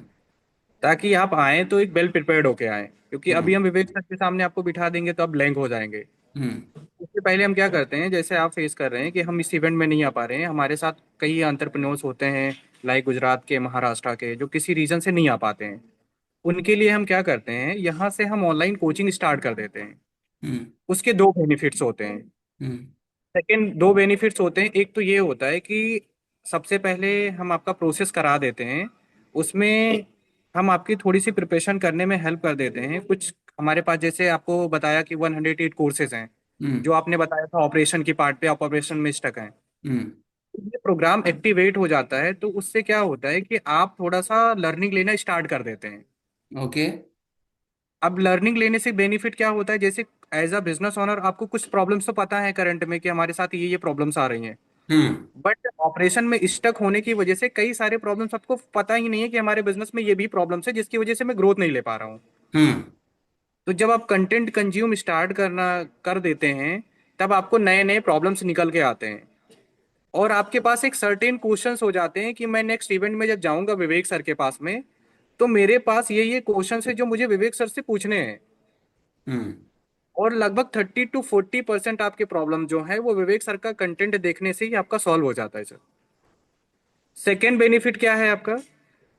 ताकि आप आएँ तो एक वेल प्रिपेयर्ड होके आएँ। क्योंकि अभी हम्म। हम विवेक सर के सामने आपको बिठा देंगे तो आप ब्लैंक हो जाएंगे। हम्म। उससे पहले हम क्या करते हैं, जैसे आप फेस कर रहे हैं कि हम इस इवेंट में नहीं आ पा रहे हैं, हमारे साथ कई एंटरप्रेन्योर्स होते हैं, लाइक गुजरात के, महाराष्ट्र के, जो किसी रीजन से नहीं आ पाते हैं, उनके लिए हम क्या करते हैं, यहाँ से हम ऑनलाइन कोचिंग स्टार्ट कर देते हैं। हम्म। उसके दो बेनिफिट्स होते हैं। हम्म। सेकंड, दो बेनिफिट्स होते हैं। एक तो ये होता है कि सबसे पहले हम आपका प्रोसेस करा देते हैं, उसमें हम आपकी थोड़ी सी प्रिपरेशन करने में हेल्प कर देते हैं। कुछ हमारे पास, जैसे आपको बताया कि 108 कोर्सेज हैं, हम्म। जो आपने बताया था ऑपरेशन की पार्ट पे, आप ऑपरेशन में स्टक हैं। हम्म। ये प्रोग्राम एक्टिवेट हो जाता है तो उससे क्या होता है कि आप थोड़ा सा लर्निंग लेना स्टार्ट कर देते हैं। ओके। अब लर्निंग लेने से बेनिफिट क्या होता है, जैसे एज अ बिजनेस ओनर आपको कुछ प्रॉब्लम्स तो पता है करंट में कि हमारे साथ ये प्रॉब्लम्स आ रही हैं। हम्म। बट ऑपरेशन में स्टक होने की वजह से कई सारे प्रॉब्लम्स आपको पता ही नहीं है कि हमारे बिजनेस में ये भी प्रॉब्लम्स है, जिसकी वजह से मैं ग्रोथ नहीं ले पा रहा हूँ। हम्म। तो जब आप कंटेंट कंज्यूम स्टार्ट करना कर देते हैं, तब आपको नए नए प्रॉब्लम्स निकल के आते हैं, और आपके पास एक सर्टेन क्वेश्चंस हो जाते हैं कि मैं नेक्स्ट इवेंट में जब जाऊंगा विवेक सर के पास में, तो मेरे पास ये क्वेश्चंस है जो मुझे विवेक सर से पूछने हैं। हम्म। और लगभग 30 to 40% आपके प्रॉब्लम जो है वो विवेक सर का कंटेंट देखने से ही आपका सॉल्व हो जाता है सर। सेकेंड बेनिफिट क्या है आपका,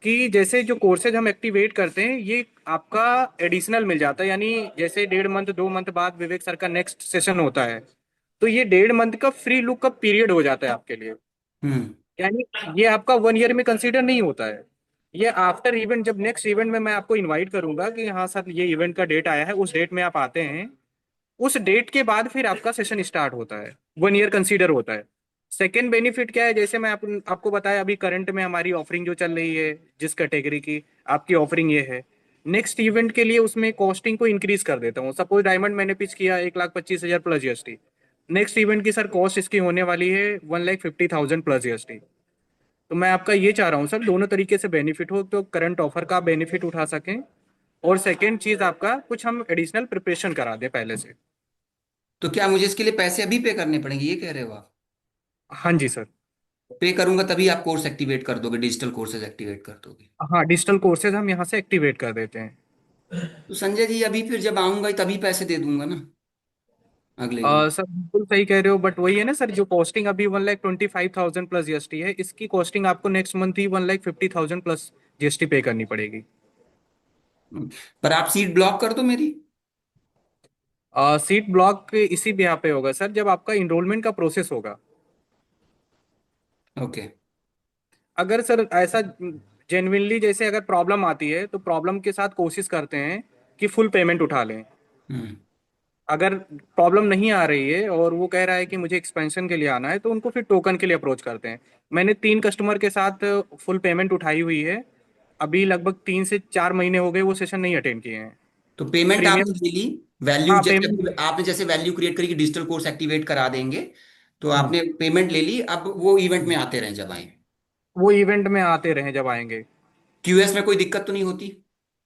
कि जैसे जो कोर्सेज हम एक्टिवेट करते हैं, ये आपका एडिशनल मिल जाता है। यानी जैसे 1.5 मंथ 2 मंथ बाद विवेक सर का नेक्स्ट सेशन होता है, तो ये 1.5 मंथ का फ्री लुक का पीरियड हो जाता है आपके लिए। हम्म। यानी ये आपका 1 ईयर में कंसीडर नहीं होता है। ये आफ्टर इवेंट, जब नेक्स्ट इवेंट में मैं आपको इनवाइट करूंगा कि हाँ सर ये इवेंट का डेट आया है, उस डेट में आप आते हैं, उस डेट के बाद फिर आपका सेशन स्टार्ट होता है, 1 ईयर कंसीडर होता है। सेकेंड बेनिफिट क्या है, जैसे मैं आपको बताया अभी करंट में हमारी ऑफरिंग जो चल रही है, जिस कैटेगरी की आपकी ऑफरिंग ये है, नेक्स्ट इवेंट के लिए उसमें कॉस्टिंग को इंक्रीज कर देता हूँ। सपोज डायमंड मैंने पिच किया 1,25,000 प्लस जीएसटी, नेक्स्ट इवेंट की सर कॉस्ट इसकी होने वाली है 1,50,000 प्लस जीएसटी। तो मैं आपका ये चाह रहा हूँ सर, दोनों तरीके से बेनिफिट हो, तो करंट ऑफर का बेनिफिट उठा सकें, और सेकेंड चीज आपका कुछ हम एडिशनल प्रिपरेशन करा दें पहले से। तो क्या मुझे इसके लिए पैसे अभी पे करने पड़ेंगे, ये कह रहे हो आप? हाँ जी सर। पे करूंगा तभी आप कोर्स एक्टिवेट कर दोगे, डिजिटल कोर्सेज एक्टिवेट कर दोगे? हाँ, डिजिटल कोर्सेज हम यहाँ से एक्टिवेट कर देते हैं। तो संजय जी, अभी फिर जब आऊंगा तभी पैसे दे दूंगा ना, अगले ही दिन? सर बिल्कुल सही कह रहे हो, बट वही है ना सर, जो कॉस्टिंग अभी 1,25,000 प्लस जीएसटी है, इसकी कॉस्टिंग आपको नेक्स्ट मंथ ही 1,50,000 प्लस जीएसटी पे करनी पड़ेगी। पर आप सीट ब्लॉक कर दो मेरी। सीट ब्लॉक इसी ब्याह पे होगा सर, जब आपका इनरोलमेंट का प्रोसेस होगा। ओके। अगर सर ऐसा जेन्युइनली, जैसे अगर प्रॉब्लम आती है तो प्रॉब्लम के साथ कोशिश करते हैं कि फुल पेमेंट उठा लें। हम्म। अगर प्रॉब्लम नहीं आ रही है और वो कह रहा है कि मुझे एक्सपेंशन के लिए आना है, तो उनको फिर टोकन के लिए अप्रोच करते हैं। मैंने 3 कस्टमर के साथ फुल पेमेंट उठाई हुई है, अभी लगभग 3 से 4 महीने हो गए वो सेशन नहीं अटेंड किए हैं। तो पेमेंट आपने प्रीमियम, ले ली? वैल्यू हाँ जैसे पेमेंट, आपने जैसे वैल्यू क्रिएट करी कि डिजिटल कोर्स एक्टिवेट करा देंगे, तो हाँ आपने पेमेंट ले ली, अब वो इवेंट में आते रहें जब आए। वो इवेंट में आते रहे जब आएंगे। क्यूएस में कोई दिक्कत तो नहीं होती?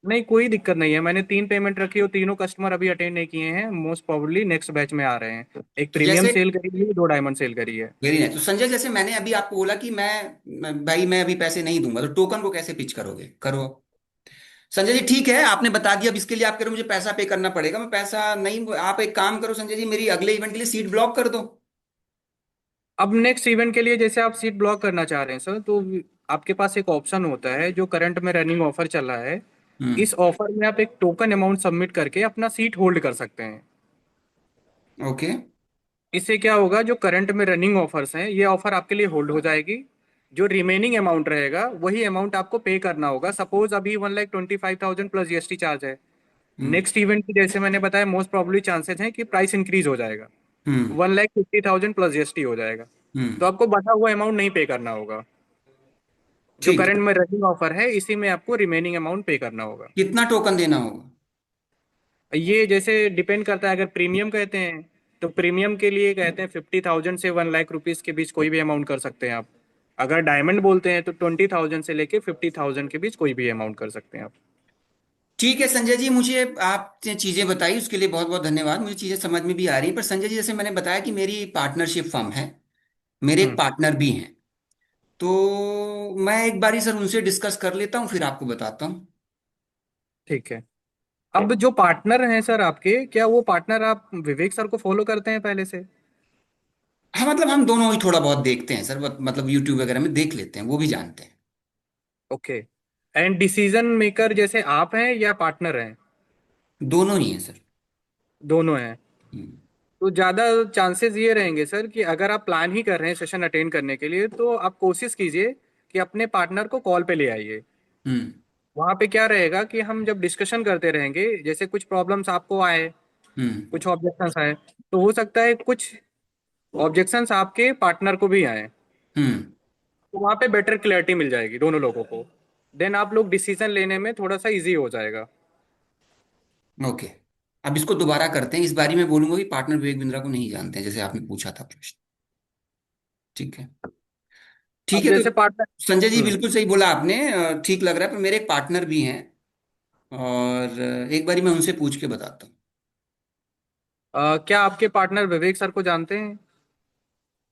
नहीं, कोई दिक्कत नहीं है। मैंने 3 पेमेंट रखी और तीनों कस्टमर अभी अटेंड नहीं किए हैं, मोस्ट प्रोबेबली नेक्स्ट बैच में आ रहे हैं। एक तो प्रीमियम जैसे, सेल करी है, 2 डायमंड सेल करी है। Very nice. तो संजय, जैसे मैंने अभी आपको बोला कि भाई मैं अभी पैसे नहीं दूंगा, तो टोकन को कैसे पिच करोगे, करो? संजय जी ठीक है, आपने बता दिया। अब इसके लिए आप कह रहे हो मुझे पैसा पे करना पड़ेगा, मैं पैसा नहीं, आप एक काम करो संजय जी, मेरी अगले इवेंट के लिए सीट ब्लॉक कर दो। अब नेक्स्ट इवेंट के लिए जैसे आप सीट ब्लॉक करना चाह रहे हैं सर, तो आपके पास एक ऑप्शन होता है जो करंट में रनिंग ऑफर चल रहा है। हम्म। इस ऑफर में आप एक टोकन अमाउंट सबमिट करके अपना सीट होल्ड कर सकते हैं। ओके। इससे क्या होगा, जो करंट में रनिंग ऑफर्स हैं, ये ऑफर आपके लिए होल्ड हो जाएगी। जो रिमेनिंग अमाउंट रहेगा वही अमाउंट आपको पे करना होगा। सपोज अभी 1,25,000 प्लस जीएसटी चार्ज है, हम्म। नेक्स्ट इवेंट की जैसे मैंने बताया मोस्ट प्रोबेबली चांसेस हैं कि प्राइस इंक्रीज हो जाएगा, हम्म। 1,50,000 प्लस जीएसटी हो जाएगा। हम्म। तो आपको बचा हुआ अमाउंट नहीं पे करना होगा। जो ठीक करंट है। में रनिंग ऑफर है इसी में आपको रिमेनिंग अमाउंट पे करना होगा। कितना टोकन देना होगा? ये जैसे डिपेंड करता है, अगर प्रीमियम कहते हैं तो प्रीमियम के लिए कहते हैं 50,000 से 1 लाख रुपीज के बीच कोई भी अमाउंट कर सकते हैं आप। अगर डायमंड बोलते हैं तो 20,000 से लेके 50,000 के बीच कोई भी अमाउंट कर सकते हैं आप। ठीक है संजय जी, मुझे आपने चीज़ें बताई उसके लिए बहुत बहुत धन्यवाद। मुझे चीज़ें समझ में भी आ रही हैं। पर संजय जी, जैसे मैंने बताया कि मेरी पार्टनरशिप फर्म है, मेरे एक हम्म। पार्टनर भी हैं, तो मैं एक बारी सर उनसे डिस्कस कर लेता हूँ, फिर आपको बताता हूँ। ठीक है। अब जो पार्टनर हैं सर आपके, क्या वो पार्टनर आप विवेक सर को फॉलो करते हैं पहले से? हाँ, मतलब हम दोनों ही थोड़ा बहुत देखते हैं सर, मतलब यूट्यूब वगैरह में देख लेते हैं, वो भी जानते हैं। ओके। एंड डिसीजन मेकर जैसे आप हैं या पार्टनर हैं? दोनों ही है सर। दोनों हैं। हम्म। तो ज़्यादा चांसेस ये रहेंगे सर कि अगर आप प्लान ही कर रहे हैं सेशन अटेंड करने के लिए, तो आप कोशिश कीजिए कि अपने पार्टनर को कॉल पे ले आइए। हम्म। वहाँ पे क्या रहेगा कि हम जब डिस्कशन करते रहेंगे, जैसे कुछ प्रॉब्लम्स आपको आए, हम्म। कुछ ऑब्जेक्शंस आए, तो हो सकता है कुछ ऑब्जेक्शंस आपके पार्टनर को भी आए। हम्म। तो वहाँ पे बेटर क्लैरिटी मिल जाएगी दोनों लोगों को। देन आप लोग डिसीजन लेने में थोड़ा सा इजी हो जाएगा। ओके। अब इसको दोबारा करते हैं, इस बारी मैं बोलूंगा कि पार्टनर विवेक बिंद्रा को नहीं जानते हैं, जैसे आपने पूछा था प्रश्न। ठीक है। ठीक अब है तो जैसे पार्टनर। संजय जी हम्म। बिल्कुल सही बोला आपने, ठीक लग रहा है, पर मेरे एक पार्टनर भी हैं, और एक बारी मैं उनसे पूछ के बताता हूँ। क्या आपके पार्टनर विवेक सर को जानते हैं?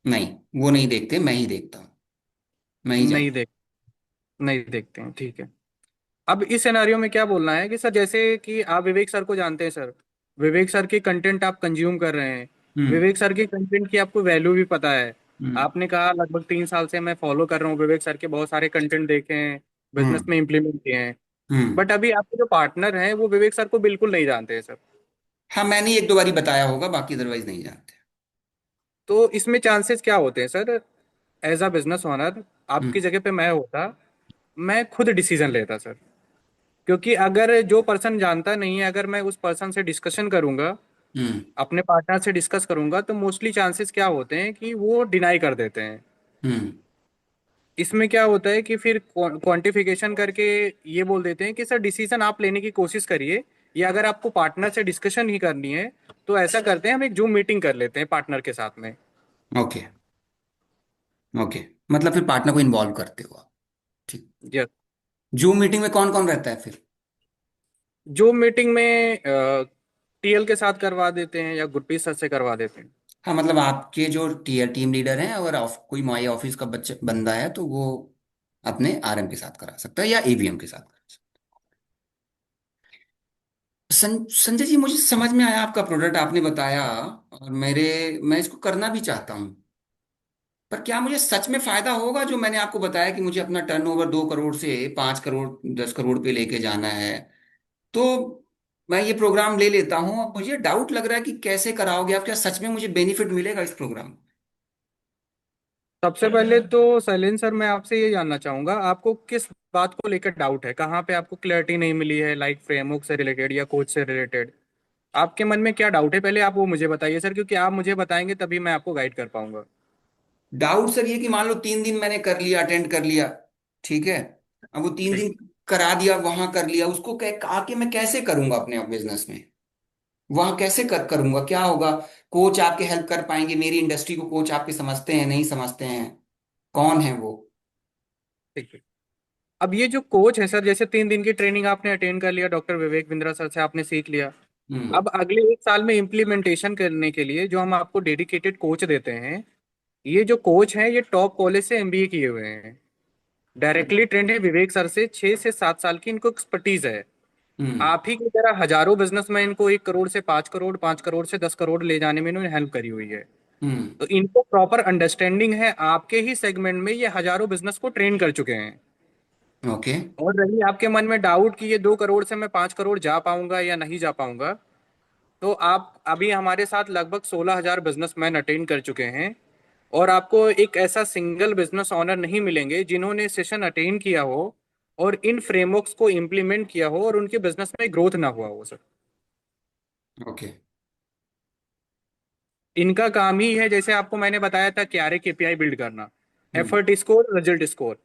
नहीं, वो नहीं देखते, मैं ही देखता हूँ, मैं ही नहीं जानता देख नहीं देखते हैं, ठीक है। अब इस सिनेरियो में क्या बोलना है कि सर, जैसे कि आप विवेक सर को जानते हैं सर, विवेक सर की कंटेंट आप कंज्यूम कर रहे हैं, हूँ। हम्म। विवेक सर की कंटेंट की आपको वैल्यू भी पता है। हम्म। आपने कहा लगभग 3 साल से मैं फॉलो कर रहा हूँ विवेक सर के, बहुत सारे कंटेंट देखे हैं, बिजनेस हम्म। में इम्प्लीमेंट किए हैं। हम्म। बट अभी आपके जो पार्टनर हैं वो विवेक सर को बिल्कुल नहीं जानते हैं सर। हाँ, मैंने एक दो बारी बताया होगा, बाकी अदरवाइज नहीं जानते। तो इसमें चांसेस क्या होते हैं sir? As a business owner, hmm. आपकी जगह पे मैं होता, मैं खुद डिसीजन लेता सर। क्योंकि अगर जो पर्सन जानता नहीं है, अगर मैं उस पर्सन से डिस्कशन करूंगा, हम्म। अपने पार्टनर से डिस्कस करूंगा, तो मोस्टली चांसेस क्या होते हैं कि वो डिनाई कर देते हैं। हम्म। इसमें क्या होता है कि फिर क्वांटिफिकेशन करके ये बोल देते हैं कि सर डिसीजन आप लेने की कोशिश करिए, या अगर आपको पार्टनर से डिस्कशन ही करनी है तो ऐसा करते हैं, हम एक जूम मीटिंग कर लेते हैं पार्टनर के साथ में। ओके। ओके, मतलब फिर पार्टनर को इन्वॉल्व करते हो आप। ठीक। यस। जूम मीटिंग में कौन कौन रहता है फिर? जूम मीटिंग में टीएल के साथ करवा देते हैं या गुरप्रीत सर से करवा देते हैं। हाँ, मतलब आपके जो टीम लीडर हैं, अगर कोई माई ऑफिस का बच्चा बंदा है तो वो अपने आरएम के साथ करा सकता है या एवीएम के साथ करा सकता है। संजय जी, मुझे समझ में आया आपका प्रोडक्ट आपने बताया, और मैं इसको करना भी चाहता हूँ, पर क्या मुझे सच में फायदा होगा? जो मैंने आपको बताया कि मुझे अपना टर्नओवर 2 करोड़ से 5 करोड़, 10 करोड़ पे लेके जाना है, तो मैं ये प्रोग्राम ले लेता हूँ। अब मुझे डाउट लग रहा है कि कैसे कराओगे आप, क्या सच में मुझे बेनिफिट मिलेगा इस प्रोग्राम? सबसे पहले तो शैलेंद्र सर, मैं आपसे ये जानना चाहूंगा, आपको किस बात को लेकर डाउट है, कहाँ पे आपको क्लैरिटी नहीं मिली है, लाइक फ्रेमवर्क से रिलेटेड या कोच से रिलेटेड? आपके मन में क्या डाउट है, पहले आप वो मुझे बताइए सर, क्योंकि आप मुझे बताएंगे तभी मैं आपको गाइड कर पाऊंगा। डाउट सर ये कि मान लो 3 दिन मैंने कर लिया, अटेंड कर लिया, ठीक है, अब वो तीन ठीक। दिन करा दिया, वहां कर लिया, उसको आके मैं कैसे करूंगा अपने बिजनेस में? वहां कैसे करूंगा, क्या होगा? कोच आपके हेल्प कर पाएंगे? मेरी इंडस्ट्री को कोच आपके समझते हैं, नहीं समझते हैं? कौन है वो? ठीक है। अब ये जो कोच है सर, जैसे 3 दिन की ट्रेनिंग आपने अटेंड कर लिया, डॉक्टर विवेक बिंद्रा सर से आपने सीख लिया। हम्म। अब अगले 1 साल में इम्प्लीमेंटेशन करने के लिए जो हम आपको डेडिकेटेड कोच देते हैं, ये जो कोच हैं ये टॉप कॉलेज से एमबीए किए हुए हैं, डायरेक्टली ट्रेंड है विवेक सर से, 6 से 7 साल की इनको एक्सपर्टीज है। हम्म। आप ही की तरह हजारों बिजनेसमैन को 1 करोड़ से 5 करोड़, 5 करोड़ से 10 करोड़ ले जाने में इन्होंने हेल्प करी हुई है। हम्म। तो इनको प्रॉपर अंडरस्टैंडिंग है, आपके ही सेगमेंट में ये हजारों बिजनेस को ट्रेन कर चुके हैं। ओके। और रही आपके मन में डाउट कि ये 2 करोड़ से मैं 5 करोड़ जा पाऊंगा या नहीं जा पाऊंगा, तो आप अभी हमारे साथ लगभग 16,000 बिजनेसमैन अटेंड कर चुके हैं। और आपको एक ऐसा सिंगल बिजनेस ओनर नहीं मिलेंगे जिन्होंने सेशन अटेंड किया हो और इन फ्रेमवर्क्स को इम्प्लीमेंट किया हो और उनके बिजनेस में ग्रोथ ना हुआ हो सर। ओके। इनका काम ही है, जैसे आपको मैंने बताया था, क्यारे केपीआई बिल्ड करना, hmm. Effort score, result score.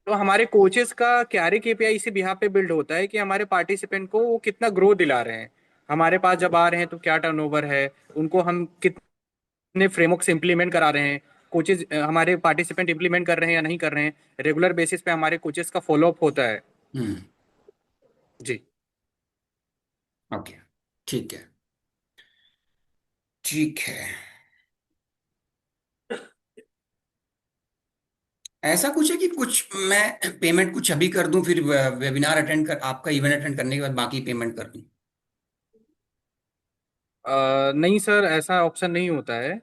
तो हमारे कोचेस का क्यारे केपीआई इसी बिहाफ पे बिल्ड होता है कि हमारे पार्टिसिपेंट को वो कितना ग्रोथ दिला रहे हैं, हमारे पास जब आ रहे हैं तो क्या टर्नओवर है, उनको हम कितने फ्रेमवर्क इम्प्लीमेंट करा रहे हैं, कोचेज हमारे पार्टिसिपेंट इम्प्लीमेंट कर रहे हैं या नहीं कर रहे हैं। रेगुलर बेसिस पे हमारे कोचेस का फॉलोअप होता है। हम्म। जी। ओके। ठीक है। ठीक है। ऐसा कुछ है कि कुछ मैं पेमेंट कुछ अभी कर दूं, फिर वेबिनार अटेंड कर, आपका इवेंट अटेंड करने के बाद बाकी पेमेंट कर दूं? नहीं सर, ऐसा ऑप्शन नहीं होता है।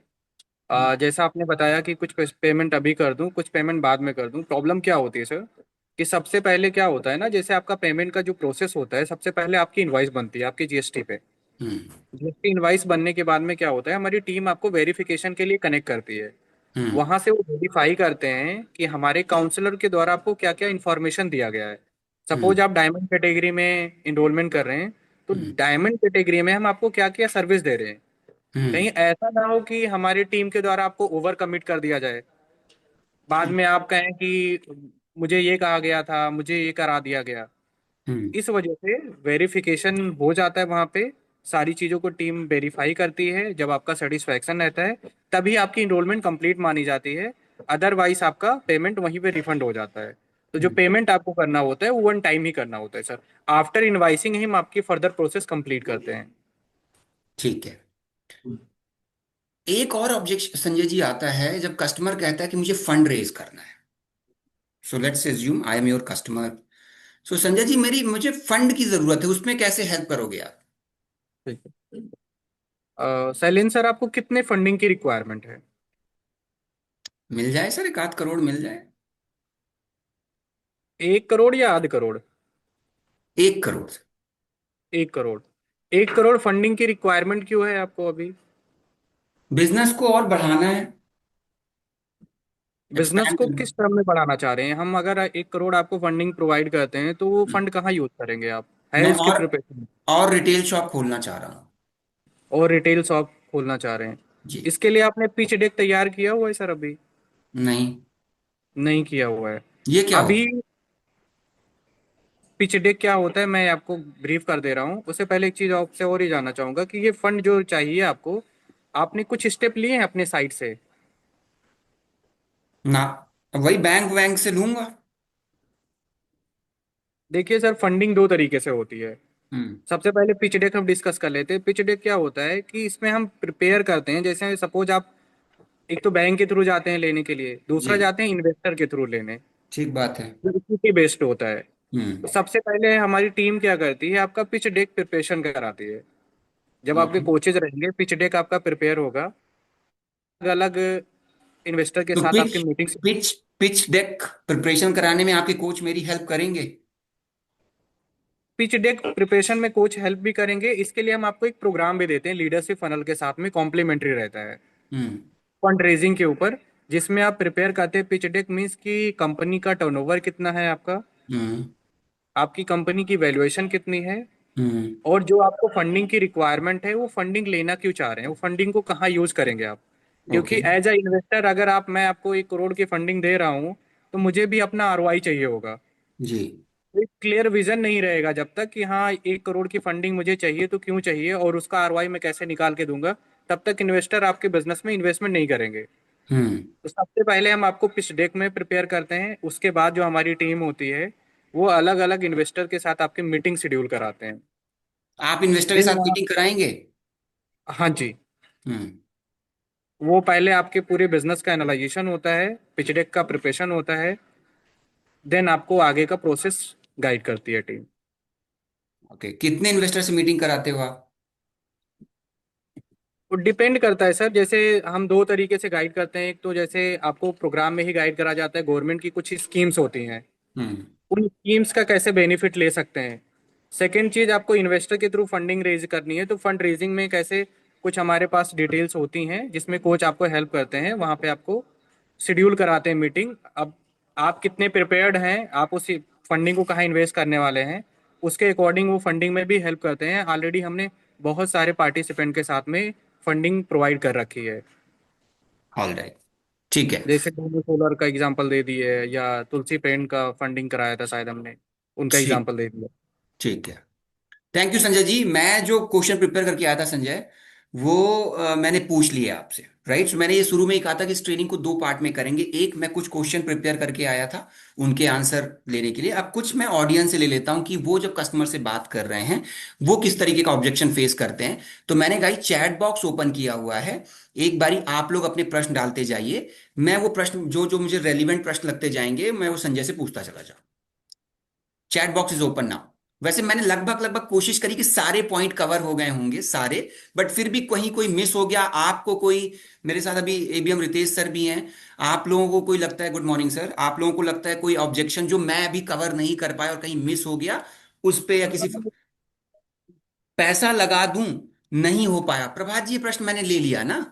जैसा आपने बताया कि कुछ पेमेंट अभी कर दूं, कुछ पेमेंट बाद में कर दूं, प्रॉब्लम क्या होती है सर? कि सबसे पहले क्या होता है ना, जैसे आपका पेमेंट का जो प्रोसेस होता है, सबसे पहले आपकी इनवॉइस बनती है आपकी जीएसटी पे। हम्म। जीएसटी इनवॉइस बनने के बाद में क्या होता है, हमारी टीम आपको वेरिफिकेशन के लिए कनेक्ट करती है। हम्म। वहां से वो वेरीफाई करते हैं कि हमारे काउंसलर के द्वारा आपको क्या क्या इन्फॉर्मेशन दिया गया है। हम्म। सपोज आप डायमंड कैटेगरी में इनरोलमेंट कर रहे हैं, तो हम्म। डायमंड कैटेगरी में हम आपको क्या क्या सर्विस दे रहे हैं। हम्म। कहीं ऐसा ना हो कि हमारी टीम के द्वारा आपको ओवर कमिट कर दिया जाए, बाद में आप कहें कि मुझे ये कहा गया था, मुझे ये करा दिया गया। हम्म। इस वजह से वेरिफिकेशन हो जाता है वहां पे, सारी चीजों को टीम वेरीफाई करती है। जब आपका सेटिस्फैक्शन रहता है तभी आपकी इनरोलमेंट कंप्लीट मानी जाती है। अदरवाइज आपका पेमेंट वहीं पे रिफंड हो जाता है। तो जो हम्म। पेमेंट आपको करना होता है वो वन टाइम ही करना होता है सर। आफ्टर इनवाइसिंग ही हम आपकी फर्दर प्रोसेस कंप्लीट करते हैं। ठीक है। एक और ऑब्जेक्शन संजय जी आता है जब कस्टमर कहता है कि मुझे फंड रेज करना है। So let's assume I am your customer. So Sanjay ji, मेरी मुझे फंड की जरूरत है, उसमें कैसे हेल्प करोगे आप? ठीक है शैलेंद्र सर, आपको कितने फंडिंग की रिक्वायरमेंट है? मिल जाए सर, 1 आध करोड़ मिल जाए। 1 करोड़ या आध करोड़? 1 करोड़ से। 1 करोड़। 1 करोड़ फंडिंग की रिक्वायरमेंट क्यों है आपको अभी? बिजनेस को और बढ़ाना है, बिजनेस एक्सपैंड को करना किस टर्म में बढ़ाना चाह रहे हैं? हम अगर 1 करोड़ आपको फंडिंग प्रोवाइड करते हैं तो वो है। फंड कहाँ यूज करेंगे आप? है मैं उसकी प्रिपरेशन? और रिटेल शॉप खोलना चाह रहा हूँ। और रिटेल शॉप खोलना चाह रहे हैं? जी। इसके लिए आपने पिच डेक तैयार किया हुआ है सर अभी? नहीं। नहीं किया हुआ है ये क्या अभी। होता पिच डेक क्या होता है मैं आपको ब्रीफ कर दे रहा हूँ। उससे पहले एक चीज आपसे और ही जानना चाहूंगा कि ये फंड जो चाहिए आपको, आपने कुछ स्टेप लिए हैं अपने साइड से? है ना? वही बैंक वैंक से लूंगा। देखिए सर, फंडिंग दो तरीके से होती है। हम्म। सबसे पहले पिच डेक हम डिस्कस कर लेते हैं। पिच डेक क्या होता है कि इसमें हम प्रिपेयर करते हैं, जैसे सपोज आप एक तो बैंक के थ्रू जाते हैं लेने के लिए, जी। दूसरा जाते हैं इन्वेस्टर के थ्रू लेने, ठीक बात है। जो इक्विटी बेस्ड होता है। तो हम्म। सबसे पहले हमारी टीम क्या करती है, आपका पिच डेक प्रिपरेशन कराती है। जब आपके हम्म। कोचेज रहेंगे, पिच डेक आपका प्रिपेयर होगा। अलग अलग इन्वेस्टर के तो साथ पिच आपकी meetings. Pitch pitch deck preparation कराने में आपके कोच मेरी हेल्प करेंगे? पिच डेक प्रिपरेशन में कोच हेल्प भी करेंगे। इसके लिए हम आपको एक प्रोग्राम भी देते हैं लीडरशिप फनल के साथ में, कॉम्प्लीमेंट्री रहता है हम्म। फंड रेजिंग के ऊपर। जिसमें आप प्रिपेयर करते हैं पिच डेक, मीन्स कि कंपनी का टर्नओवर कितना है आपका, हम्म। आपकी कंपनी की वैल्यूएशन कितनी है, हम्म। और जो आपको फंडिंग की रिक्वायरमेंट है वो फंडिंग लेना क्यों चाह रहे हैं, वो फंडिंग को कहाँ यूज करेंगे आप। ओके। क्योंकि एज अ इन्वेस्टर, अगर मैं आपको 1 करोड़ की फंडिंग दे रहा हूँ, तो मुझे भी अपना आरओआई चाहिए होगा। जी। एक क्लियर विजन नहीं रहेगा जब तक कि हाँ 1 करोड़ की फंडिंग मुझे चाहिए तो क्यों चाहिए और उसका आरओआई मैं कैसे निकाल के दूंगा, तब तक इन्वेस्टर आपके बिजनेस में इन्वेस्टमेंट नहीं करेंगे। हम्म। तो सबसे पहले हम आपको पिच डेक में प्रिपेयर करते हैं। उसके बाद जो हमारी टीम होती है वो अलग अलग इन्वेस्टर के साथ आपकी मीटिंग शेड्यूल कराते हैं। आप इन्वेस्टर के देन साथ मीटिंग कराएंगे? हाँ जी, हम्म। वो पहले आपके पूरे बिजनेस का एनालाइजेशन होता है, पिच डेक का प्रिपरेशन होता है। देन आपको आगे का प्रोसेस गाइड करती है टीम। ओके, कितने इन्वेस्टर से मीटिंग कराते हो आप? वो डिपेंड करता है सर। जैसे हम दो तरीके से गाइड करते हैं। एक तो जैसे आपको प्रोग्राम में ही गाइड करा जाता है, गवर्नमेंट की कुछ स्कीम्स होती हैं, हम्म। उन स्कीम्स का कैसे बेनिफिट ले सकते हैं। सेकेंड चीज, आपको इन्वेस्टर के थ्रू फंडिंग रेज करनी है, तो फंड रेजिंग में कैसे, कुछ हमारे पास डिटेल्स होती हैं जिसमें कोच आपको हेल्प करते हैं। वहां पे आपको शेड्यूल कराते हैं मीटिंग। अब आप कितने प्रिपेयर्ड हैं, आप उस फंडिंग को कहाँ इन्वेस्ट करने वाले हैं, उसके अकॉर्डिंग वो फंडिंग में भी हेल्प करते हैं। ऑलरेडी हमने बहुत सारे पार्टिसिपेंट के साथ में फंडिंग प्रोवाइड कर रखी है। All right. ठीक है। जैसे डोमो सोलर का एग्जांपल दे दिए, या तुलसी पेंट का फंडिंग कराया था शायद हमने, उनका ठीक। एग्जांपल दे दिया। ठीक है। Thank you Sanjay ji. मैं जो क्वेश्चन प्रिपेयर करके आया था संजय, वो मैंने पूछ लिया आपसे। राइट, मैंने ये शुरू में ही कहा था कि इस ट्रेनिंग को 2 पार्ट में करेंगे। एक, मैं कुछ क्वेश्चन प्रिपेयर करके आया था उनके आंसर लेने के लिए। अब कुछ मैं ऑडियंस से ले लेता हूं कि वो जब कस्टमर से बात कर रहे हैं वो किस तरीके का ऑब्जेक्शन फेस करते हैं। तो मैंने गाइस चैट बॉक्स ओपन किया हुआ है। एक बारी आप लोग अपने प्रश्न डालते जाइए। मैं वो प्रश्न जो जो मुझे रेलिवेंट प्रश्न लगते जाएंगे मैं वो संजय से पूछता चला जाऊं। Chat box is open now. वैसे मैंने लगभग लगभग कोशिश करी कि सारे पॉइंट कवर हो गए होंगे सारे, बट फिर भी कहीं कोई मिस हो गया आपको कोई। मेरे साथ अभी एबीएम रितेश सर भी हैं। आप लोगों को कोई लगता है, गुड मॉर्निंग सर, आप लोगों को लगता है कोई ऑब्जेक्शन जो मैं अभी कवर नहीं कर पाया और कहीं मिस हो गया उस पे, या किसी पैसा लगा दूं नहीं हो पाया? प्रभात जी, ये प्रश्न मैंने ले लिया ना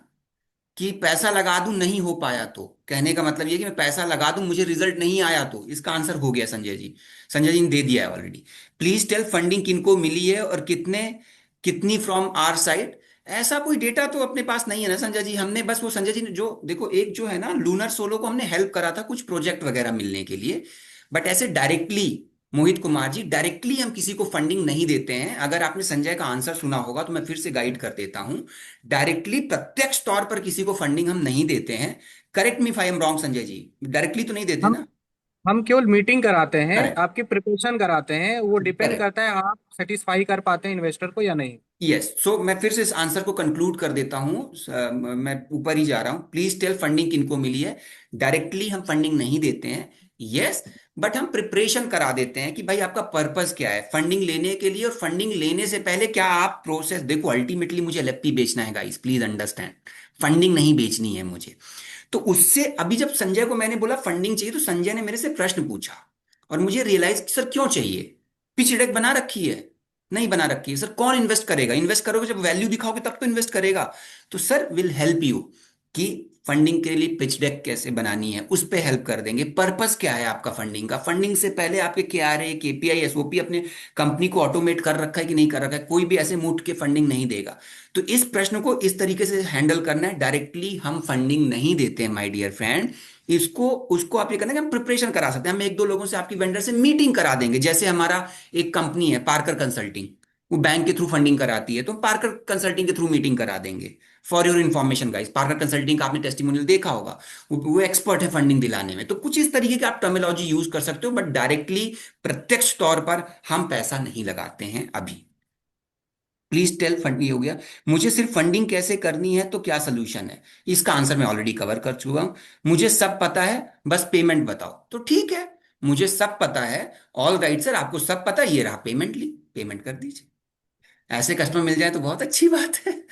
कि पैसा लगा दूं नहीं हो पाया, तो कहने का मतलब ये कि मैं पैसा लगा दूं मुझे रिजल्ट नहीं आया, तो इसका आंसर हो गया संजय जी। संजय जी ने दे दिया है ऑलरेडी। प्लीज टेल फंडिंग किनको मिली है और कितने, कितनी फ्रॉम आर साइड। ऐसा कोई डेटा तो अपने पास नहीं है ना संजय जी। हमने बस वो संजय जी ने जो देखो, एक जो है ना लूनर सोलो को हमने हेल्प करा था कुछ प्रोजेक्ट वगैरह मिलने के लिए, बट ऐसे डायरेक्टली मोहित कुमार जी डायरेक्टली हम किसी को फंडिंग नहीं देते हैं। अगर आपने संजय का आंसर सुना होगा तो मैं फिर से गाइड कर देता हूं। डायरेक्टली प्रत्यक्ष तौर पर किसी को फंडिंग हम नहीं देते हैं। Correct me if I am wrong Sanjay ji, directly तो नहीं देते हम ना? हम केवल मीटिंग कराते हैं, करेक्ट। आपकी प्रिपरेशन कराते हैं, वो डिपेंड करेक्ट। करता है आप सेटिस्फाई कर पाते हैं इन्वेस्टर को या नहीं। यस, सो मैं फिर से इस आंसर को कंक्लूड कर देता हूं। मैं ऊपर ही जा रहा हूं। प्लीज टेल फंडिंग किनको मिली है। डायरेक्टली हम फंडिंग नहीं देते हैं, यस, बट हम प्रिपरेशन करा देते हैं कि भाई आपका पर्पस क्या है फंडिंग लेने के लिए, और फंडिंग लेने से पहले क्या आप प्रोसेस देखो। अल्टीमेटली मुझे एलएपी बेचना है गाइस, प्लीज अंडरस्टैंड। फंडिंग नहीं बेचनी है मुझे। तो उससे अभी जब संजय को मैंने बोला फंडिंग चाहिए, तो संजय ने मेरे से प्रश्न पूछा और मुझे रियलाइज सर क्यों चाहिए। पिच डेक बना रखी है? नहीं बना रखी है। सर कौन इन्वेस्ट करेगा? इन्वेस्ट करोगे जब वैल्यू दिखाओगे तब तो इन्वेस्ट करेगा। तो सर विल हेल्प यू कि फंडिंग के लिए पिच डेक कैसे बनानी है, उस पे हेल्प कर देंगे। पर्पस क्या है आपका फंडिंग का? फंडिंग से पहले आपके KRA KPI SOP अपने कंपनी को ऑटोमेट कर रखा है कि नहीं कर रखा है? कोई भी ऐसे मुठ के फंडिंग नहीं देगा। तो इस प्रश्न को इस तरीके से हैंडल करना है। डायरेक्टली हम फंडिंग नहीं देते हैं माय डियर फ्रेंड। इसको उसको आप ये करना है कि हम प्रिपरेशन करा सकते हैं। हम एक दो लोगों से आपकी वेंडर से मीटिंग करा देंगे। जैसे हमारा एक कंपनी है पार्कर कंसल्टिंग, वो बैंक के थ्रू फंडिंग कराती है, तो हम पार्कर कंसल्टिंग के थ्रू मीटिंग करा देंगे। For your information guys, Parker consulting का आपने टेस्टिमोनियल देखा होगा। वो एक्सपर्ट है फंडिंग दिलाने में। तो कुछ इस तरीके की आप टर्मिनोलॉजी यूज कर सकते हो, बट डायरेक्टली प्रत्यक्ष तौर पर हम पैसा नहीं लगाते हैं अभी। प्लीज टेल फंडिंग हो गया। मुझे सिर्फ फंडिंग कैसे करनी है तो क्या सोल्यूशन है, इसका आंसर मैं ऑलरेडी कवर कर चुका हूं। मुझे सब पता है, बस पेमेंट बताओ। तो ठीक है, मुझे सब पता है। ऑल राइट सर, आपको सब पता है, ये रहा पेमेंट, ली पेमेंट कर दीजिए। ऐसे कस्टमर मिल जाए तो बहुत अच्छी बात है।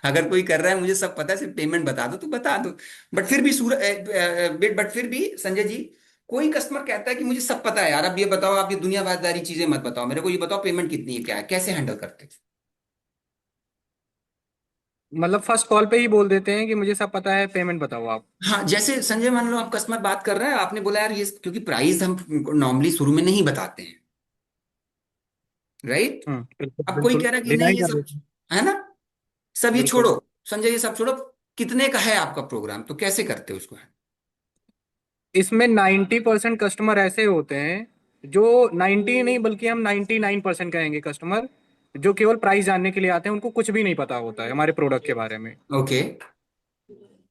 अगर कोई कर रहा है मुझे सब पता है सिर्फ पेमेंट बता दो, तो बता दो। बट फिर भी बट फिर भी संजय जी, कोई कस्टमर कहता है कि मुझे सब पता है यार, अब ये बताओ, आप ये दुनियादारी चीजें मत बताओ मेरे को, ये बताओ पेमेंट कितनी है क्या है, कैसे हैंडल करते हैं? मतलब फर्स्ट कॉल पे ही बोल देते हैं कि मुझे सब पता है, पेमेंट बताओ आप। हाँ, जैसे संजय मान लो आप कस्टमर बात कर रहे हैं, आपने बोला यार ये क्योंकि प्राइस हम नॉर्मली शुरू में नहीं बताते हैं, राइट? बिल्कुल अब कोई बिल्कुल, कह रहा है कि नहीं डिनाई ये कर सब, देते हैं। है ना, सब ये बिल्कुल। छोड़ो। संजय ये सब छोड़ो, कितने का है आपका प्रोग्राम, तो कैसे करते हो उसको? इसमें 90% कस्टमर ऐसे होते हैं जो 90 नहीं बल्कि हम 99% कहेंगे कस्टमर, जो केवल प्राइस जानने के लिए आते हैं, उनको कुछ भी नहीं पता होता है हमारे प्रोडक्ट के बारे में। ओके।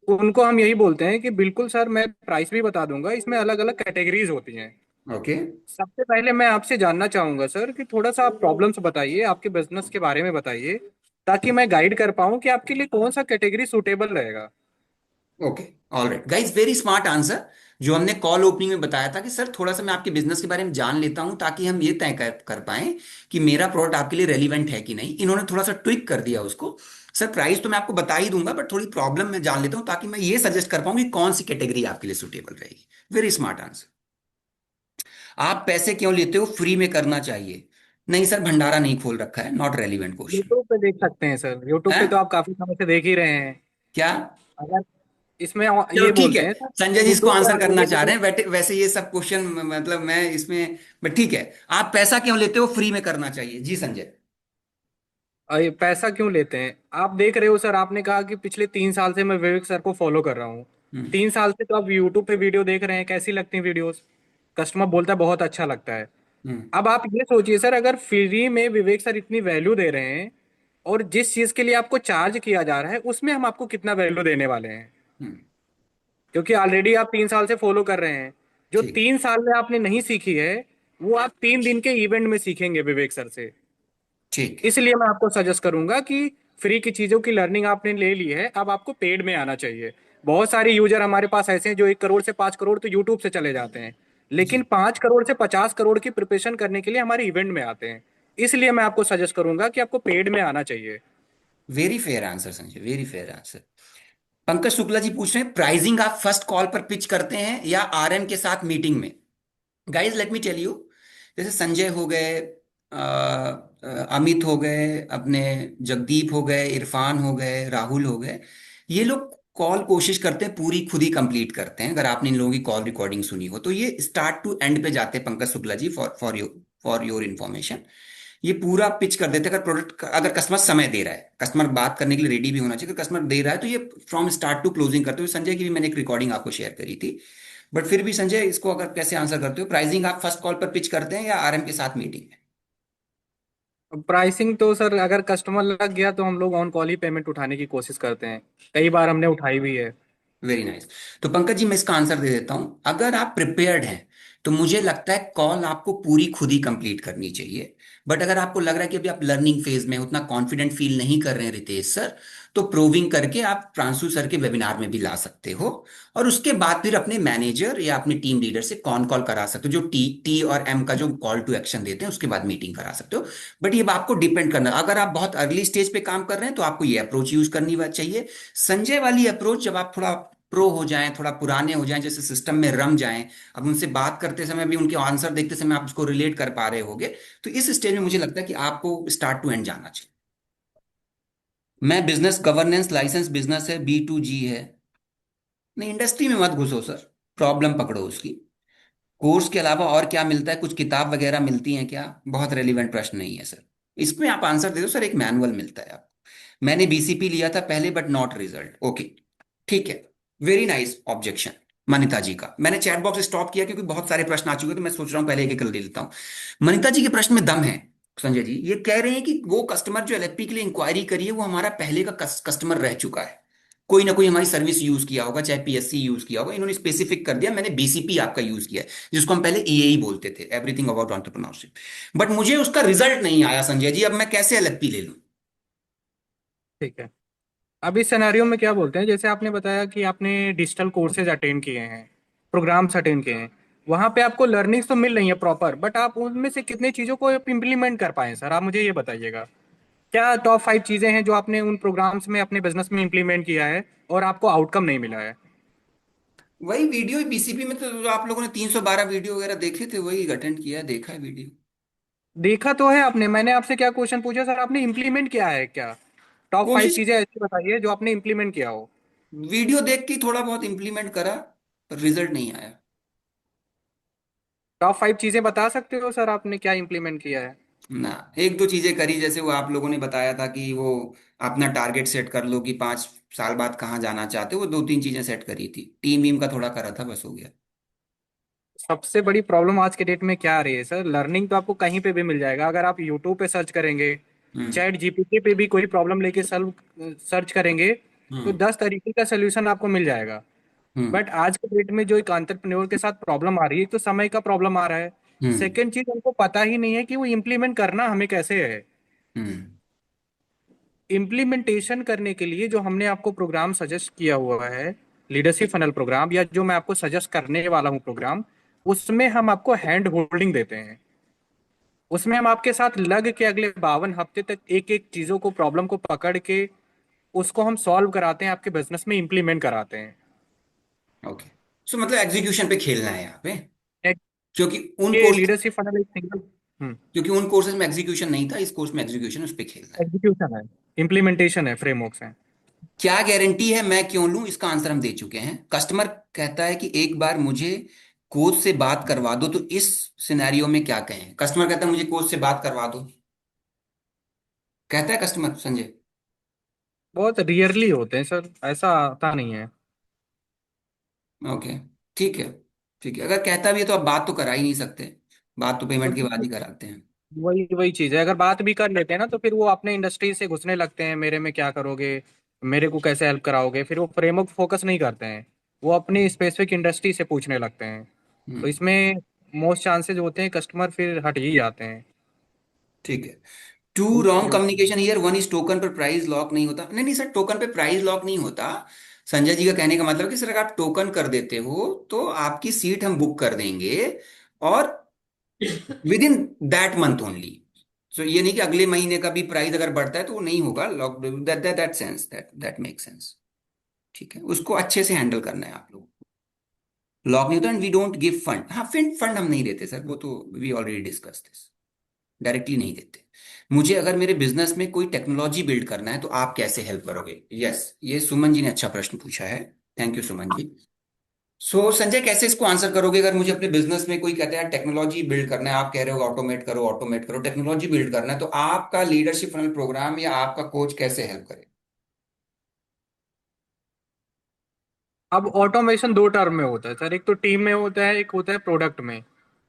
उनको हम यही बोलते हैं कि बिल्कुल सर मैं प्राइस भी बता दूंगा, इसमें अलग अलग कैटेगरीज होती हैं। ओके। सबसे पहले मैं आपसे जानना चाहूंगा सर कि थोड़ा सा आप प्रॉब्लम्स बताइए, आपके बिजनेस के बारे में बताइए, ताकि मैं गाइड कर पाऊं कि आपके लिए कौन सा कैटेगरी सूटेबल रहेगा। Okay. Alright guys, very smart answer. जो हमने कॉल ओपनिंग में बताया था कि सर थोड़ा सा मैं आपके बिजनेस के बारे में जान लेता हूं ताकि हम ये तय कर पाएं कि मेरा प्रोडक्ट आपके लिए रेलिवेंट है कि नहीं। इन्होंने थोड़ा सा ट्विक कर दिया उसको। सर प्राइस तो मैं आपको बता ही दूंगा, बट थोड़ी प्रॉब्लम मैं जान लेता हूं ताकि मैं ये सजेस्ट कर पाऊं कि कौन सी कैटेगरी आपके लिए सुटेबल रहेगी। Very smart answer. आप पैसे क्यों लेते हो, फ्री में करना चाहिए? नहीं सर, भंडारा नहीं खोल रखा है, नॉट रेलिवेंट क्वेश्चन। यूट्यूब पे देख सकते हैं सर, यूट्यूब है पे तो आप काफी समय से देख ही रहे हैं। क्या? अगर इसमें चलो ये ठीक है, बोलते हैं सर, संजय जी इसको यूट्यूब पे आंसर आप करना चाह ये रहे हैं, बट वैसे ये सब क्वेश्चन मतलब मैं इसमें, बट ठीक है। आप पैसा क्यों लेते हो, फ्री में करना चाहिए, जी संजय। ये पैसा क्यों लेते हैं, आप देख रहे हो सर, आपने कहा कि पिछले 3 साल से मैं विवेक सर को फॉलो कर रहा हूँ। हम्म। 3 साल से तो आप यूट्यूब पे वीडियो देख रहे हैं, कैसी लगती हैं वीडियोस? कस्टमर बोलता है बहुत अच्छा लगता है। हम्म। अब आप ये सोचिए सर, अगर फ्री में विवेक सर इतनी वैल्यू दे रहे हैं, और जिस चीज के लिए आपको चार्ज किया जा रहा है उसमें हम आपको कितना वैल्यू देने वाले हैं? हम्म। क्योंकि ऑलरेडी आप 3 साल से फॉलो कर रहे हैं। जो ठीक। 3 साल में आपने नहीं सीखी है, वो आप 3 दिन के इवेंट में सीखेंगे विवेक सर से। ठीक है। इसलिए मैं आपको सजेस्ट करूंगा कि फ्री की चीजों की लर्निंग आपने ले ली है, अब आपको पेड में आना चाहिए। बहुत सारे यूजर हमारे पास ऐसे हैं जो 1 करोड़ से 5 करोड़ तो यूट्यूब से चले जाते हैं, लेकिन जी। 5 करोड़ से 50 करोड़ की प्रिपरेशन करने के लिए हमारे इवेंट में आते हैं। इसलिए मैं आपको सजेस्ट करूंगा कि आपको पेड में आना चाहिए। Very fair answer Sanjay, very fair answer. Pankaj Shukla ji पूछ रहे हैं, प्राइसिंग आप फर्स्ट कॉल पर पिच करते हैं या आरएम के साथ मीटिंग में? Guys let me tell you, जैसे संजय हो गए, अमित हो गए, अपने जगदीप हो गए, इरफान हो गए, राहुल हो गए, ये लोग कॉल कोशिश करते हैं पूरी खुद ही कंप्लीट करते हैं। अगर आपने इन लोगों की कॉल रिकॉर्डिंग सुनी हो तो ये स्टार्ट टू एंड पे जाते हैं पंकज शुक्ला जी, फॉर योर इन्फॉर्मेशन। ये पूरा पिच कर देते हैं। अगर प्रोडक्ट, अगर कस्टमर समय दे रहा है, कस्टमर बात करने के लिए रेडी भी होना चाहिए, अगर कस्टमर दे रहा है तो ये फ्रॉम स्टार्ट टू क्लोजिंग करते हुए, संजय की भी मैंने एक रिकॉर्डिंग आपको शेयर करी थी। बट फिर भी संजय, इसको अगर कैसे आंसर करते हो, प्राइसिंग आप फर्स्ट कॉल पर पिच करते हैं या आरएम के साथ मीटिंग में? प्राइसिंग तो सर अगर कस्टमर लग गया तो हम लोग ऑन कॉल ही पेमेंट उठाने की कोशिश करते हैं। कई बार हमने उठाई भी है। Very nice. तो पंकज जी, मैं इसका आंसर दे देता हूं। अगर आप प्रिपेयर्ड हैं तो मुझे लगता है कॉल आपको पूरी खुद ही कंप्लीट करनी चाहिए। बट अगर आपको लग रहा है कि अभी आप लर्निंग फेज में उतना कॉन्फिडेंट फील नहीं कर रहे हैं रितेश सर, तो प्रूविंग करके आप प्रांशु सर के वेबिनार में भी ला सकते हो। और उसके बाद फिर अपने मैनेजर या अपने टीम लीडर से कॉल करा सकते हो, जो टी टी और एम का जो कॉल टू एक्शन देते हैं, उसके बाद मीटिंग करा सकते हो। बट ये आपको डिपेंड करना, अगर आप बहुत अर्ली स्टेज पे काम कर रहे हैं तो आपको ये अप्रोच यूज करनी चाहिए। संजय वाली अप्रोच, जब आप थोड़ा प्रो हो जाएं, थोड़ा पुराने हो जाएं, जैसे सिस्टम में रम जाएं, अब उनसे बात करते समय भी उनके आंसर देखते समय आप उसको रिलेट कर पा रहे होगे, तो इस स्टेज में मुझे लगता है कि आपको स्टार्ट टू एंड जाना चाहिए। मैं बिजनेस गवर्नेंस लाइसेंस बिजनेस है, B2G है। नहीं, इंडस्ट्री में मत घुसो सर, प्रॉब्लम पकड़ो उसकी। कोर्स के अलावा और क्या मिलता है, कुछ किताब वगैरह मिलती हैं क्या? बहुत रेलिवेंट प्रश्न नहीं है सर। इसमें आप आंसर दे दो सर, एक मैनुअल मिलता है आपको। मैंने BCP लिया था पहले, बट नॉट रिजल्ट। ओके, ठीक है। वेरी नाइस ऑब्जेक्शन मनिता जी का। मैंने चैट बॉक्स स्टॉप किया क्योंकि बहुत सारे प्रश्न आ चुके, तो मैं सोच रहा हूँ पहले एक एक कर ले लेता हूँ। मनिता जी के प्रश्न में दम है। संजय जी ये कह रहे हैं कि वो कस्टमर जो LFP के लिए इंक्वायरी करी है, वो हमारा पहले का कस्टमर रह चुका है। कोई ना कोई हमारी सर्विस यूज किया होगा, चाहे PSC यूज किया होगा, इन्होंने स्पेसिफिक कर दिया मैंने BCP आपका यूज किया है, जिसको हम पहले EAE बोलते थे, एवरीथिंग अबाउट एंटरप्रेन्योरशिप। बट मुझे उसका रिजल्ट नहीं आया संजय जी, अब मैं कैसे LFP ले लूं? ठीक है। अब इस सिनेरियो में क्या बोलते हैं, जैसे आपने बताया कि आपने डिजिटल कोर्सेज अटेंड किए हैं, प्रोग्राम्स अटेंड किए हैं, वहां पे आपको लर्निंग्स तो मिल रही है प्रॉपर, बट आप उनमें से कितनी चीज़ों को इम्प्लीमेंट कर पाए हैं सर? आप मुझे ये बताइएगा। क्या टॉप 5 चीज़ें हैं जो आपने उन प्रोग्राम्स में अपने बिजनेस में इम्प्लीमेंट किया है और आपको आउटकम नहीं मिला है? वही वीडियो BCP में तो जो आप लोगों ने 312 वीडियो वगैरह देखे थे, वही अटेंड किया, देखा है वीडियो। देखा तो है आपने, मैंने आपसे क्या क्वेश्चन पूछा सर, आपने इम्प्लीमेंट किया है क्या? टॉप 5 कोशिश, चीज़ें ऐसी बताइए जो आपने इम्प्लीमेंट किया हो। वीडियो देख के थोड़ा बहुत इंप्लीमेंट करा, पर रिजल्ट नहीं आया। टॉप 5 चीज़ें बता सकते हो सर आपने क्या इम्प्लीमेंट किया है? ना, एक दो चीजें करी, जैसे वो आप लोगों ने बताया था कि वो अपना टारगेट सेट कर लो कि 5 साल बाद कहाँ जाना चाहते हो, वो दो तीन चीजें सेट करी थी, टीम वीम का थोड़ा करा था, बस हो गया। सबसे बड़ी प्रॉब्लम आज के डेट में क्या आ रही है सर, लर्निंग तो आपको कहीं पे भी मिल जाएगा, अगर आप यूट्यूब पे सर्च करेंगे, हम्म। चैट जीपीटी पे भी कोई प्रॉब्लम लेके सर्च करेंगे तो हम्म। 10 तरीके का सोल्यूशन आपको मिल जाएगा। हम्म। बट आज के डेट में जो एक एंटरप्रेन्योर के साथ प्रॉब्लम आ रही है, एक तो समय का प्रॉब्लम आ रहा है। हम्म। सेकेंड चीज, उनको पता ही नहीं है कि वो इम्प्लीमेंट करना हमें कैसे है। हम्म। इम्प्लीमेंटेशन करने के लिए जो हमने आपको प्रोग्राम सजेस्ट किया हुआ है, लीडरशिप फनल प्रोग्राम, या जो मैं आपको सजेस्ट करने वाला हूँ प्रोग्राम, उसमें हम आपको हैंड होल्डिंग देते हैं। उसमें हम आपके साथ लग के अगले 52 हफ्ते तक एक एक चीजों को, प्रॉब्लम को पकड़ के उसको हम सॉल्व कराते हैं, आपके बिजनेस में इम्प्लीमेंट कराते हैं। ओके। सो मतलब एग्जीक्यूशन पे खेलना है यहाँ पे, क्योंकि उन ये कोर्स लीडरशिप फनल एक सिंगल क्योंकि उन कोर्सेज में एग्जीक्यूशन नहीं था, इस कोर्स में एग्जीक्यूशन, उस पे खेलना है। एग्जीक्यूशन है, इम्प्लीमेंटेशन है, फ्रेमवर्क्स है। क्या गारंटी है, मैं क्यों लूं, इसका आंसर हम दे चुके हैं। कस्टमर कहता है कि एक बार मुझे कोच से बात करवा दो, तो इस सिनेरियो में क्या कहें? कस्टमर कहता है मुझे कोच से बात करवा दो, कहता है कस्टमर संजय? बहुत रियरली होते हैं सर, ऐसा आता नहीं है। ओके, ठीक है। ठीक है, अगर कहता भी है तो आप बात तो करा ही नहीं सकते, बात तो पेमेंट के बाद ही कराते हैं। वही वही चीज है, अगर बात भी कर लेते हैं ना तो फिर वो अपने इंडस्ट्री से घुसने लगते हैं, मेरे में क्या करोगे, मेरे को कैसे हेल्प कराओगे, फिर वो फ्रेमवर्क फोकस नहीं करते हैं, वो अपनी स्पेसिफिक इंडस्ट्री से पूछने लगते हैं। तो हम्म। इसमें मोस्ट चांसेस होते हैं कस्टमर फिर हट ही जाते हैं। ठीक है। टू तो रॉन्ग ये होता है। Communication here, one is token पर प्राइस लॉक नहीं होता। नहीं नहीं सर, टोकन पे प्राइस लॉक नहीं होता। संजय जी का कहने का मतलब कि सर अगर आप टोकन कर देते हो तो आपकी सीट हम बुक कर देंगे, और within that month only. सो ये नहीं कि अगले महीने का भी प्राइस अगर बढ़ता है तो वो नहीं होगा lock, that that sense, that make sense. ठीक है, उसको अच्छे से हैंडल करना है आप लोग। लॉक नहीं होता, and we don't give fund. हाँ, फंड फंड हम नहीं देते सर, वो तो we already discuss this. Directly नहीं देते। मुझे अगर मेरे बिजनेस में कोई टेक्नोलॉजी बिल्ड करना है तो आप कैसे हेल्प करोगे? यस, ये सुमन जी ने अच्छा प्रश्न पूछा है। Thank you Suman ji. सो संजय, कैसे इसको आंसर करोगे? अगर मुझे अपने बिजनेस में कोई कहता है टेक्नोलॉजी बिल्ड करना है, आप कह रहे हो ऑटोमेट करो ऑटोमेट करो, टेक्नोलॉजी बिल्ड करना है, तो आपका लीडरशिप फनल प्रोग्राम या आपका कोच कैसे हेल्प करे? अब ऑटोमेशन दो टर्म में होता है सर, एक तो टीम में होता है, एक होता है प्रोडक्ट में।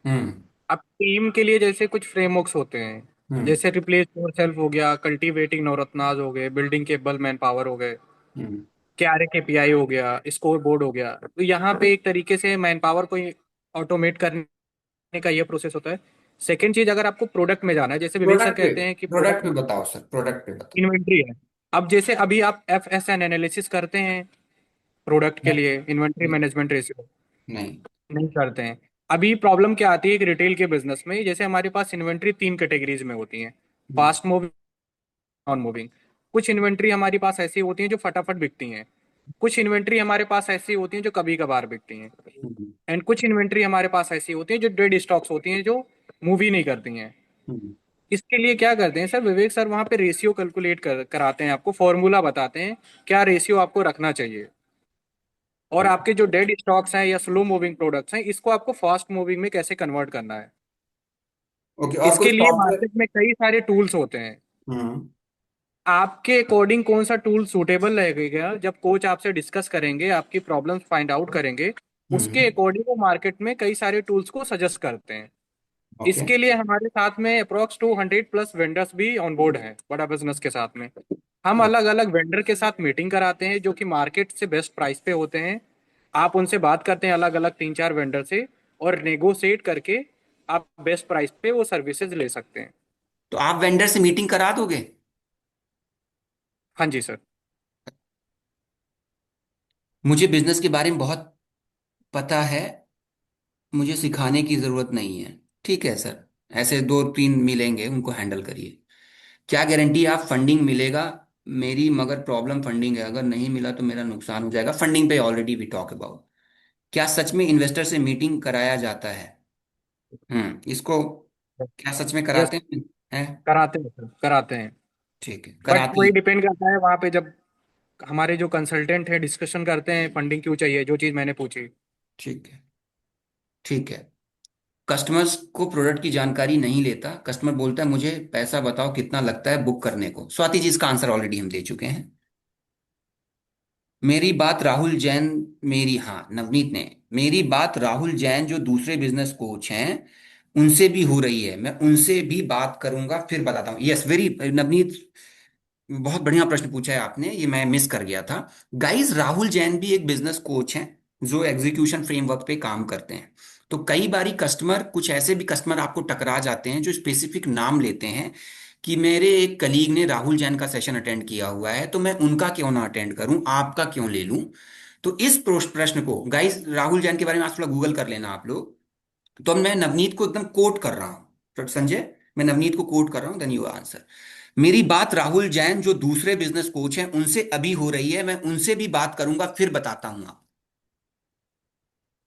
हम्म। अब टीम के लिए जैसे कुछ फ्रेमवर्क्स होते हैं, हम्म। जैसे रिप्लेस योरसेल्फ हो गया, कल्टीवेटिंग नवरत्नाज हो गए, बिल्डिंग केबल मैन पावर हो गए, हम्म। क्यारे केपीआई हो गया, स्कोर बोर्ड हो गया। तो यहाँ पे एक तरीके से मैन पावर को ऑटोमेट करने का ये प्रोसेस होता है। सेकेंड चीज, अगर आपको प्रोडक्ट में जाना है, जैसे विवेक सर कहते हैं कि प्रोडक्ट प्रोडक्ट पे बताओ सर, प्रोडक्ट पे बताओ। इन्वेंट्री है। अब जैसे अभी आप एफ एस एन एनालिसिस करते हैं प्रोडक्ट के लिए, इन्वेंट्री नहीं। मैनेजमेंट रेशियो नहीं। नहीं करते हैं। अभी प्रॉब्लम क्या आती है एक रिटेल के बिजनेस में, जैसे हमारे पास इन्वेंट्री तीन कैटेगरीज में होती है, hmm. Fast moving, non moving. कुछ इन्वेंट्री हमारी पास ऐसी होती है जो फटाफट बिकती हैं, कुछ इन्वेंट्री हमारे पास ऐसी होती है जो कभी कभार बिकती हैं, हम्म। एंड कुछ इन्वेंट्री हमारे पास ऐसी होती है जो डेड स्टॉक्स होती हैं, जो मूव ही नहीं करती हैं। हम्म। इसके लिए क्या करते हैं सर, विवेक सर वहां पे रेशियो कैलकुलेट कराते हैं, आपको फॉर्मूला बताते हैं क्या रेशियो आपको रखना चाहिए। और आपके जो डेड स्टॉक्स हैं या स्लो मूविंग प्रोडक्ट्स हैं, इसको आपको फास्ट मूविंग में कैसे कन्वर्ट करना है। ओके, और कोई इसके लिए सॉफ्टवेयर? मार्केट में कई सारे टूल्स होते हैं। हम्म। आपके अकॉर्डिंग कौन सा टूल सूटेबल लगेगा, जब कोच आपसे डिस्कस करेंगे, आपकी प्रॉब्लम्स फाइंड आउट करेंगे, उसके हम्म। अकॉर्डिंग वो मार्केट में कई सारे टूल्स को सजेस्ट करते हैं। ओके। इसके लिए हमारे साथ में अप्रोक्स 200+ वेंडर्स भी ऑन बोर्ड हैं बड़ा बिजनेस के साथ में। हम अलग अलग वेंडर के साथ मीटिंग कराते हैं जो कि मार्केट से बेस्ट प्राइस पे होते हैं। आप उनसे बात करते हैं अलग अलग तीन चार वेंडर से, और नेगोशिएट करके आप बेस्ट प्राइस पे वो सर्विसेज ले सकते हैं। तो आप वेंडर से मीटिंग करा दोगे? हाँ जी सर। मुझे बिजनेस के बारे में बहुत पता है, मुझे सिखाने की जरूरत नहीं है। ठीक है सर, ऐसे दो तीन मिलेंगे, उनको हैंडल करिए। क्या गारंटी आप फंडिंग मिलेगा? मेरी मगर प्रॉब्लम फंडिंग है, अगर नहीं मिला तो मेरा नुकसान हो जाएगा। फंडिंग पे ऑलरेडी वी टॉक अबाउट। क्या सच में इन्वेस्टर से मीटिंग कराया जाता है? इसको क्या सच में यस, कराते हैं? कराते हैं सर, कराते हैं। ठीक है, बट कराते वही हैं। डिपेंड करता है वहाँ पे, जब हमारे जो कंसल्टेंट है डिस्कशन करते हैं फंडिंग क्यों चाहिए, जो चीज़ मैंने पूछी। ठीक है। ठीक है। कस्टमर्स को प्रोडक्ट की जानकारी नहीं लेता, कस्टमर बोलता है मुझे पैसा बताओ कितना लगता है बुक करने को। स्वाति जी, इसका आंसर ऑलरेडी हम दे चुके हैं। मेरी बात राहुल जैन, मेरी, हाँ नवनीत ने, मेरी बात राहुल जैन जो दूसरे बिजनेस कोच हैं उनसे भी हो रही है, मैं उनसे भी बात करूंगा फिर बताता हूँ। यस, वेरी नवनीत, बहुत बढ़िया प्रश्न पूछा है आपने, ये मैं मिस कर गया था। गाइस, राहुल जैन भी एक बिजनेस कोच हैं जो एग्जीक्यूशन फ्रेमवर्क पे काम करते हैं। तो कई बारी कस्टमर, कुछ ऐसे भी कस्टमर आपको टकरा जाते हैं जो स्पेसिफिक नाम लेते हैं कि मेरे एक कलीग ने राहुल जैन का सेशन अटेंड किया हुआ है, तो मैं उनका क्यों ना अटेंड करूं, आपका क्यों ले लूं। तो इस प्रश्न को गाइस, राहुल जैन के बारे में आज थोड़ा गूगल कर लेना आप लोग। तो मैं नवनीत को एकदम कोट कर रहा हूं, तो संजय, मैं नवनीत को कोट कर रहा हूं, देन यू आंसर। मेरी बात राहुल जैन जो दूसरे बिजनेस कोच हैं उनसे अभी हो रही है, मैं उनसे भी बात करूंगा फिर बताता हूं आप।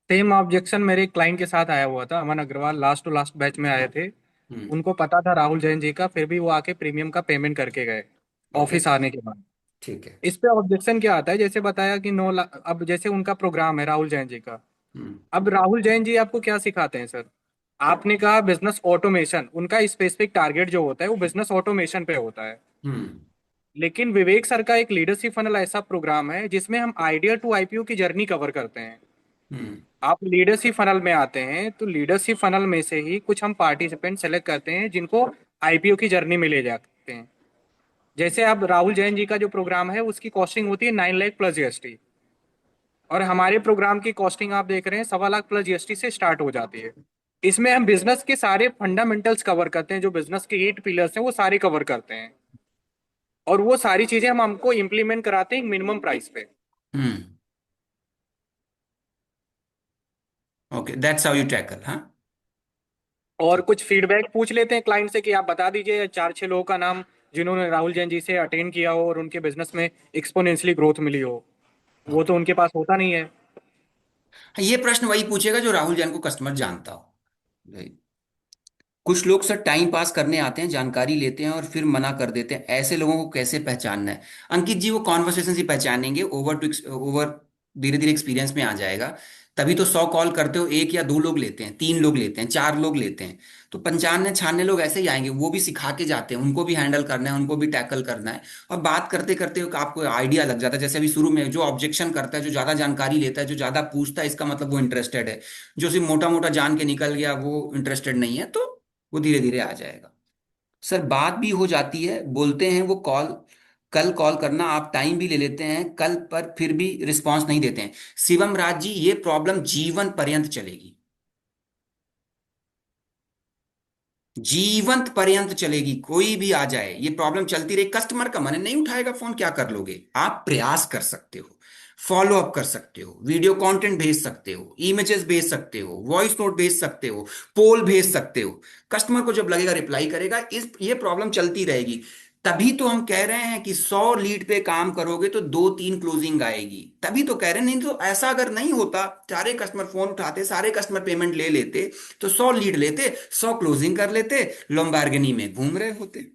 सेम ऑब्जेक्शन मेरे क्लाइंट के साथ आया हुआ था, Aman Agarwal last to last batch में आए थे। हम्म। उनको पता था राहुल जैन जी का, फिर भी वो आके प्रीमियम का पेमेंट करके गए ओके। ऑफिस आने के बाद। ठीक है। इस पे ऑब्जेक्शन क्या आता है, जैसे बताया कि 9 लाख, अब जैसे उनका प्रोग्राम है राहुल जैन जी का। हम्म। अब राहुल जैन जी आपको क्या सिखाते हैं सर? आपने कहा बिजनेस ऑटोमेशन, उनका स्पेसिफिक टारगेट जो होता है वो बिजनेस ऑटोमेशन पे होता है। हम्म। लेकिन विवेक सर का एक लीडरशिप फनल ऐसा प्रोग्राम है जिसमें हम आइडिया टू आईपीओ की जर्नी कवर करते हैं। हम्म। आप लीडरशिप फनल में आते हैं तो लीडरशिप फनल में से ही कुछ हम पार्टिसिपेंट सेलेक्ट करते हैं जिनको आईपीओ की जर्नी में ले जाते हैं। जैसे अब राहुल जैन जी का जो प्रोग्राम है उसकी कॉस्टिंग होती है 9 लाख+ जीएसटी, और हमारे प्रोग्राम की कॉस्टिंग आप देख रहे हैं 1.25 लाख+ जीएसटी से स्टार्ट हो जाती है। इसमें हम बिजनेस के सारे फंडामेंटल्स कवर करते हैं, जो बिजनेस के 8 पिलर्स हैं वो सारे कवर करते हैं, और वो सारी चीजें हम हमको इम्प्लीमेंट कराते हैं मिनिमम प्राइस पे। Hmm. Okay, that's how you tackle, हाँ। और कुछ फीडबैक पूछ लेते हैं क्लाइंट से कि आप बता दीजिए चार छह लोगों का नाम जिन्होंने राहुल जैन जी से अटेंड किया हो और उनके बिजनेस में एक्सपोनेंशियली ग्रोथ मिली हो। वो ओके। तो उनके पास होता नहीं है। ये प्रश्न वही पूछेगा जो राहुल जैन को कस्टमर जानता हो। कुछ लोग सर टाइम पास करने आते हैं, जानकारी लेते हैं और फिर मना कर देते हैं। ऐसे लोगों को कैसे पहचानना है? अंकित जी, वो कॉन्वर्सेशन से पहचानेंगे। ओवर धीरे धीरे एक्सपीरियंस में आ जाएगा। तभी तो 100 कॉल करते हो, एक या दो लोग लेते हैं, तीन लोग लेते हैं, चार लोग लेते हैं। तो पंचानवे छानने लोग ऐसे ही आएंगे, वो भी सिखा के जाते हैं, उनको भी हैंडल करना है, उनको भी टैकल करना है। और बात करते करते आपको आइडिया लग जाता है। जैसे अभी शुरू में जो ऑब्जेक्शन करता है, जो ज्यादा जानकारी लेता है, जो ज्यादा पूछता है, इसका मतलब वो इंटरेस्टेड है। जो सिर्फ मोटा मोटा जान के निकल गया, वो इंटरेस्टेड नहीं है। तो वो धीरे धीरे आ जाएगा। सर बात भी हो जाती है, बोलते हैं वो कॉल, कल कॉल करना, आप टाइम भी ले लेते हैं कल, पर फिर भी रिस्पांस नहीं देते हैं। शिवम राज जी, ये प्रॉब्लम जीवन पर्यंत चलेगी। जीवंत पर्यंत चलेगी, कोई भी आ जाए ये प्रॉब्लम चलती रही। कस्टमर का मन नहीं उठाएगा फोन, क्या कर लोगे? आप प्रयास कर सकते हो, फॉलो अप कर सकते हो, वीडियो कंटेंट भेज सकते हो, इमेजेस भेज सकते हो, वॉइस नोट भेज सकते हो, पोल भेज सकते हो। कस्टमर को जब लगेगा रिप्लाई करेगा। इस ये प्रॉब्लम चलती रहेगी। तभी तो हम कह रहे हैं कि 100 लीड पे काम करोगे तो दो तीन क्लोजिंग आएगी। तभी तो कह रहे हैं, नहीं तो ऐसा अगर नहीं होता, सारे कस्टमर फोन उठाते, सारे कस्टमर पेमेंट ले लेते, तो 100 लीड लेते, 100 क्लोजिंग कर लेते, लॉम्बार्गनी में घूम रहे होते।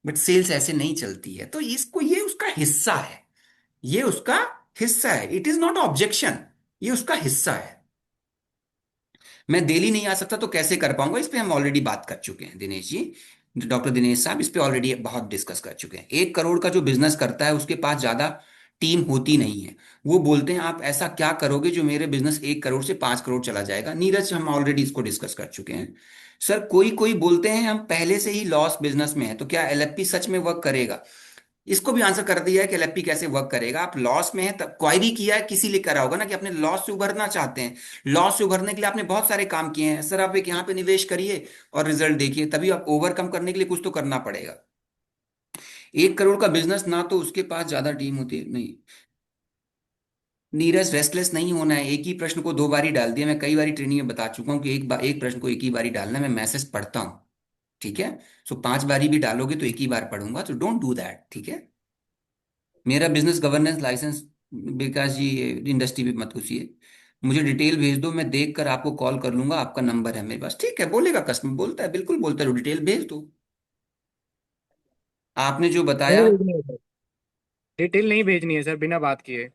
बट सेल्स ऐसे नहीं चलती है। तो इसको, ये उसका हिस्सा है, ये उसका हिस्सा है। इट इज नॉट ऑब्जेक्शन, ये उसका हिस्सा है। मैं दिल्ली नहीं आ सकता तो कैसे कर पाऊंगा, इस पे हम ऑलरेडी बात कर चुके हैं दिनेश जी। डॉक्टर दिनेश साहब, इस पे ऑलरेडी बहुत डिस्कस कर चुके हैं। 1 करोड़ का जो बिजनेस करता है उसके पास ज्यादा टीम होती नहीं है। वो बोलते हैं आप ऐसा क्या करोगे जो मेरे बिजनेस 1 करोड़ से 5 करोड़ चला जाएगा? नीरज, हम ऑलरेडी इसको डिस्कस कर चुके हैं। सर कोई कोई बोलते हैं हम पहले से ही लॉस बिजनेस में है, तो क्या एलएफपी सच में वर्क करेगा? इसको भी आंसर कर दिया है कि एलएफपी कैसे वर्क करेगा। आप लॉस में है तब क्वायरी किया है, किसी लिए करा होगा ना कि अपने लॉस से उभरना चाहते हैं। लॉस से उभरने के लिए आपने बहुत सारे काम किए हैं सर। आप एक यहाँ पे निवेश करिए और रिजल्ट देखिए, तभी आप ओवरकम करने के लिए कुछ तो करना पड़ेगा। 1 करोड़ का बिजनेस ना, तो उसके पास ज्यादा टीम होती है नहीं। नीरज, रेस्टलेस नहीं होना है। एक ही प्रश्न को 2 बारी डाल दिया। मैं कई बारी ट्रेनिंग में बता चुका हूँ कि एक प्रश्न को एक ही बारी डालना है। मैं मैसेज पढ़ता हूँ, ठीक है? सो 5 बारी भी डालोगे तो एक ही बार पढ़ूंगा, तो डोंट डू दैट, ठीक है? मेरा बिजनेस गवर्नेंस लाइसेंस, विकास जी इंडस्ट्री भी मत घुसिए। मुझे डिटेल भेज दो, मैं देख कर आपको कॉल कर लूंगा। आपका नंबर है मेरे पास, ठीक है? बोलेगा कस्टमर, बोलता है, बिल्कुल बोलता है, डिटेल भेज दो। आपने जो नहीं बताया, भेजनी है सर। डिटेल नहीं भेजनी है सर बिना बात किए।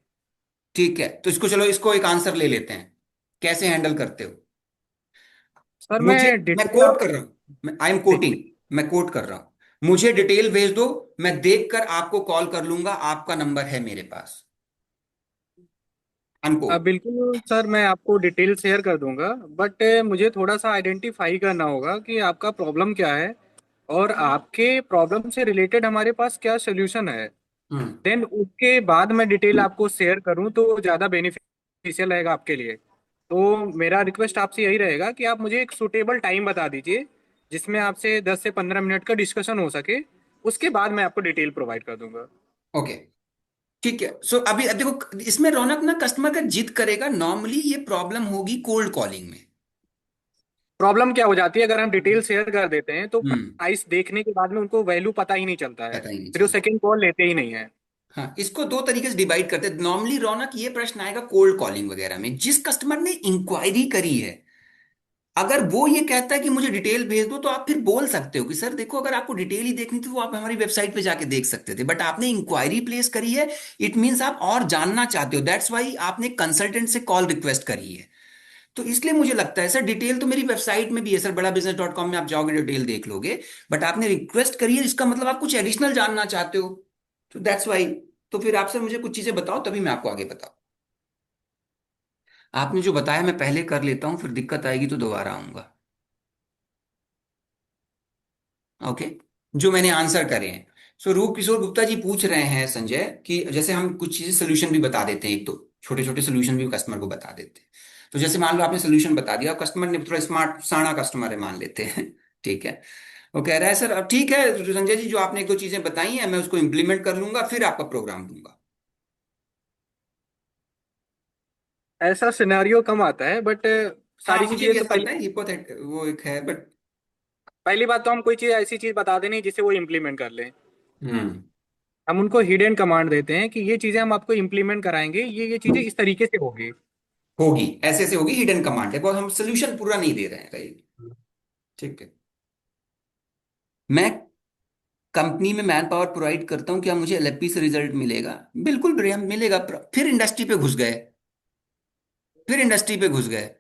ठीक है। तो इसको, चलो इसको एक आंसर ले लेते हैं। कैसे हैंडल करते हो? सर मुझे, मैं मैं डिटेल कोट आप कर रहा हूं, आई एम कोटिंग, डिटेल मैं कोट कर रहा हूं। मुझे डिटेल भेज दो, मैं देख कर आपको कॉल कर लूंगा। आपका नंबर है मेरे पास, अनकोट। बिल्कुल सर मैं आपको डिटेल शेयर कर दूंगा। बट मुझे थोड़ा सा आइडेंटिफाई करना होगा कि आपका प्रॉब्लम क्या है और आपके प्रॉब्लम से रिलेटेड हमारे पास क्या सोल्यूशन है। हम्म। देन उसके बाद मैं डिटेल आपको शेयर करूं तो ज़्यादा बेनिफिशियल रहेगा आपके लिए। तो मेरा रिक्वेस्ट आपसे यही रहेगा कि आप मुझे एक सुटेबल टाइम बता दीजिए जिसमें आपसे 10 से 15 मिनट का डिस्कशन हो सके। उसके बाद मैं आपको डिटेल प्रोवाइड कर दूंगा। ओके, ठीक है। सो अभी देखो, इसमें रौनक ना कस्टमर का जिद करेगा। नॉर्मली ये प्रॉब्लम होगी कोल्ड कॉलिंग में। प्रॉब्लम क्या हो जाती है अगर हम डिटेल शेयर कर देते हैं तो हम्म। प्राइस देखने के बाद में उनको वैल्यू पता ही नहीं चलता है। पता ही नहीं फिर वो चलता। सेकंड कॉल लेते ही नहीं है। हाँ, इसको दो तरीके से डिवाइड करते हैं नॉर्मली। रौनक, ये प्रश्न आएगा कोल्ड कॉलिंग वगैरह में, जिस कस्टमर ने इंक्वायरी करी है, अगर वो ये कहता है कि मुझे डिटेल भेज दो, तो आप फिर बोल सकते हो कि सर देखो, अगर आपको डिटेल ही देखनी थी, वो आप हमारी वेबसाइट पे जाके देख सकते थे। बट आपने इंक्वायरी प्लेस करी है, इट मीन्स आप और जानना चाहते हो। दैट्स वाई आपने कंसल्टेंट से कॉल रिक्वेस्ट करी है। तो इसलिए मुझे लगता है सर, डिटेल तो मेरी वेबसाइट में भी है सर, badabusiness.com में आप जाओगे डिटेल देख लोगे। बट आपने रिक्वेस्ट करी है, इसका मतलब आप कुछ एडिशनल जानना चाहते हो। तो दैट्स वाई। तो फिर आपसे मुझे कुछ चीजें बताओ, तभी मैं आपको आगे बताऊं। आपने जो बताया मैं पहले कर लेता हूँ, फिर दिक्कत आएगी तो दोबारा आऊंगा। ओके, जो मैंने आंसर करे हैं। सो रूप किशोर गुप्ता जी पूछ रहे हैं संजय कि जैसे हम कुछ चीजें सोल्यूशन भी बता देते हैं, एक तो छोटे छोटे सोल्यूशन भी कस्टमर को बता देते हैं। तो जैसे मान लो आपने सोल्यूशन बता दिया, कस्टमर ने थोड़ा स्मार्ट साना कस्टमर है मान लेते हैं, ठीक है? वो कह रहा है सर, अब ठीक है संजय जी, जो आपने एक दो चीजें बताई हैं मैं उसको इम्प्लीमेंट कर लूंगा, फिर आपका प्रोग्राम दूंगा। ऐसा सिनेरियो कम आता है, बट हाँ सारी मुझे चीजें भी तो ऐसा पहली लगता है, हिपोथेट वो एक है बट। पहली बात तो हम कोई चीज ऐसी चीज बता दें नहीं जिसे वो इम्प्लीमेंट कर लें। हम्म। हम उनको हिडन कमांड देते हैं कि ये चीजें हम आपको इम्प्लीमेंट कराएंगे, ये चीजें इस तरीके से होगी। होगी, ऐसे ऐसे होगी, हिडन कमांड है, बहुत हम सोल्यूशन पूरा नहीं दे रहे हैं कहीं। ठीक है। मैं कंपनी में मैन पावर प्रोवाइड करता हूँ, क्या मुझे एलएलपी से रिजल्ट मिलेगा? बिल्कुल बढ़िया मिलेगा। फिर इंडस्ट्री पे घुस गए, फिर इंडस्ट्री पे घुस गए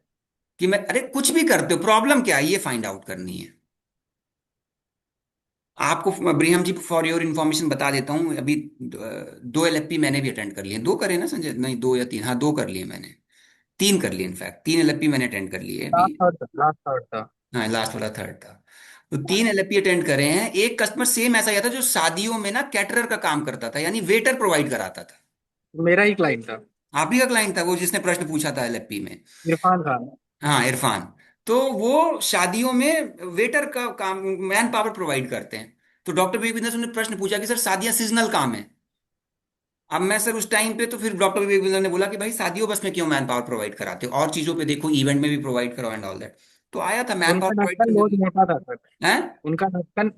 कि मैं, अरे कुछ भी करते हो, प्रॉब्लम क्या है ये फाइंड आउट करनी है आपको। ब्रिहम जी, फॉर योर इन्फॉर्मेशन बता देता हूँ अभी, दो एलएलपी मैंने भी अटेंड कर लिए, दो करे ना संजय, नहीं दो या तीन, हाँ दो कर लिए मैंने, तीन कर लिए इनफैक्ट, तीन एलएलपी मैंने अटेंड कर लिए अभी। लास्ट थर्ड था। हाँ लास्ट वाला थर्ड था। तो तीन एलएलपी अटेंड करे हैं। एक कस्टमर सेम ऐसा ही था जो शादियों में ना कैटरर का काम करता था, यानी वेटर प्रोवाइड कराता था। मेरा ही क्लाइंट था। आप ही का क्लाइंट था वो जिसने प्रश्न पूछा था एलएलपी में? इरफान खान। हाँ इरफान। तो वो शादियों में वेटर का काम, मैन पावर प्रोवाइड करते हैं। तो डॉक्टर विवेक बिंदल ने प्रश्न पूछा कि सर शादियां सीजनल काम है। अब मैं सर उस टाइम पे, तो फिर डॉक्टर विवेक बिंदल ने बोला कि भाई शादियों बस में क्यों मैन पावर प्रोवाइड कराते हो, और चीजों पे देखो, इवेंट में भी प्रोवाइड करो एंड ऑल दैट। तो आया था मैन पावर उनका प्रोवाइड ढक्कन करने बहुत के लिए। मोटा था सर। हैं?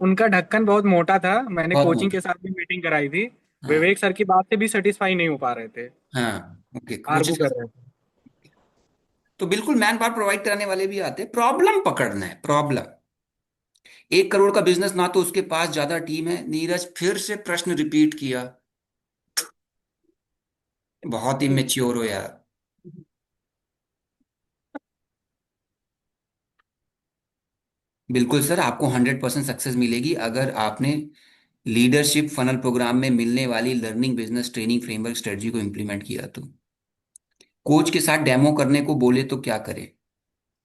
उनका ढक्कन बहुत मोटा था। मैंने बहुत कोचिंग मोटा। के साथ भी मीटिंग कराई थी। हाँ। विवेक सर की बात से भी सेटिस्फाई नहीं हो पा रहे थे। हाँ ओके, आर्गू कोशिश कर कर सकते। रहे थे। तो बिल्कुल मैन पावर प्रोवाइड कराने वाले भी आते हैं, प्रॉब्लम पकड़ना है, प्रॉब्लम। 1 करोड़ का बिजनेस ना, तो उसके पास ज्यादा टीम है। नीरज फिर से प्रश्न रिपीट किया, बहुत ही मेच्योर हो यार। बिल्कुल सर, आपको 100% सक्सेस मिलेगी अगर आपने लीडरशिप फनल प्रोग्राम में मिलने वाली learning business training framework strategy को इम्प्लीमेंट किया तो। कोच के साथ डेमो करने को बोले तो क्या करें?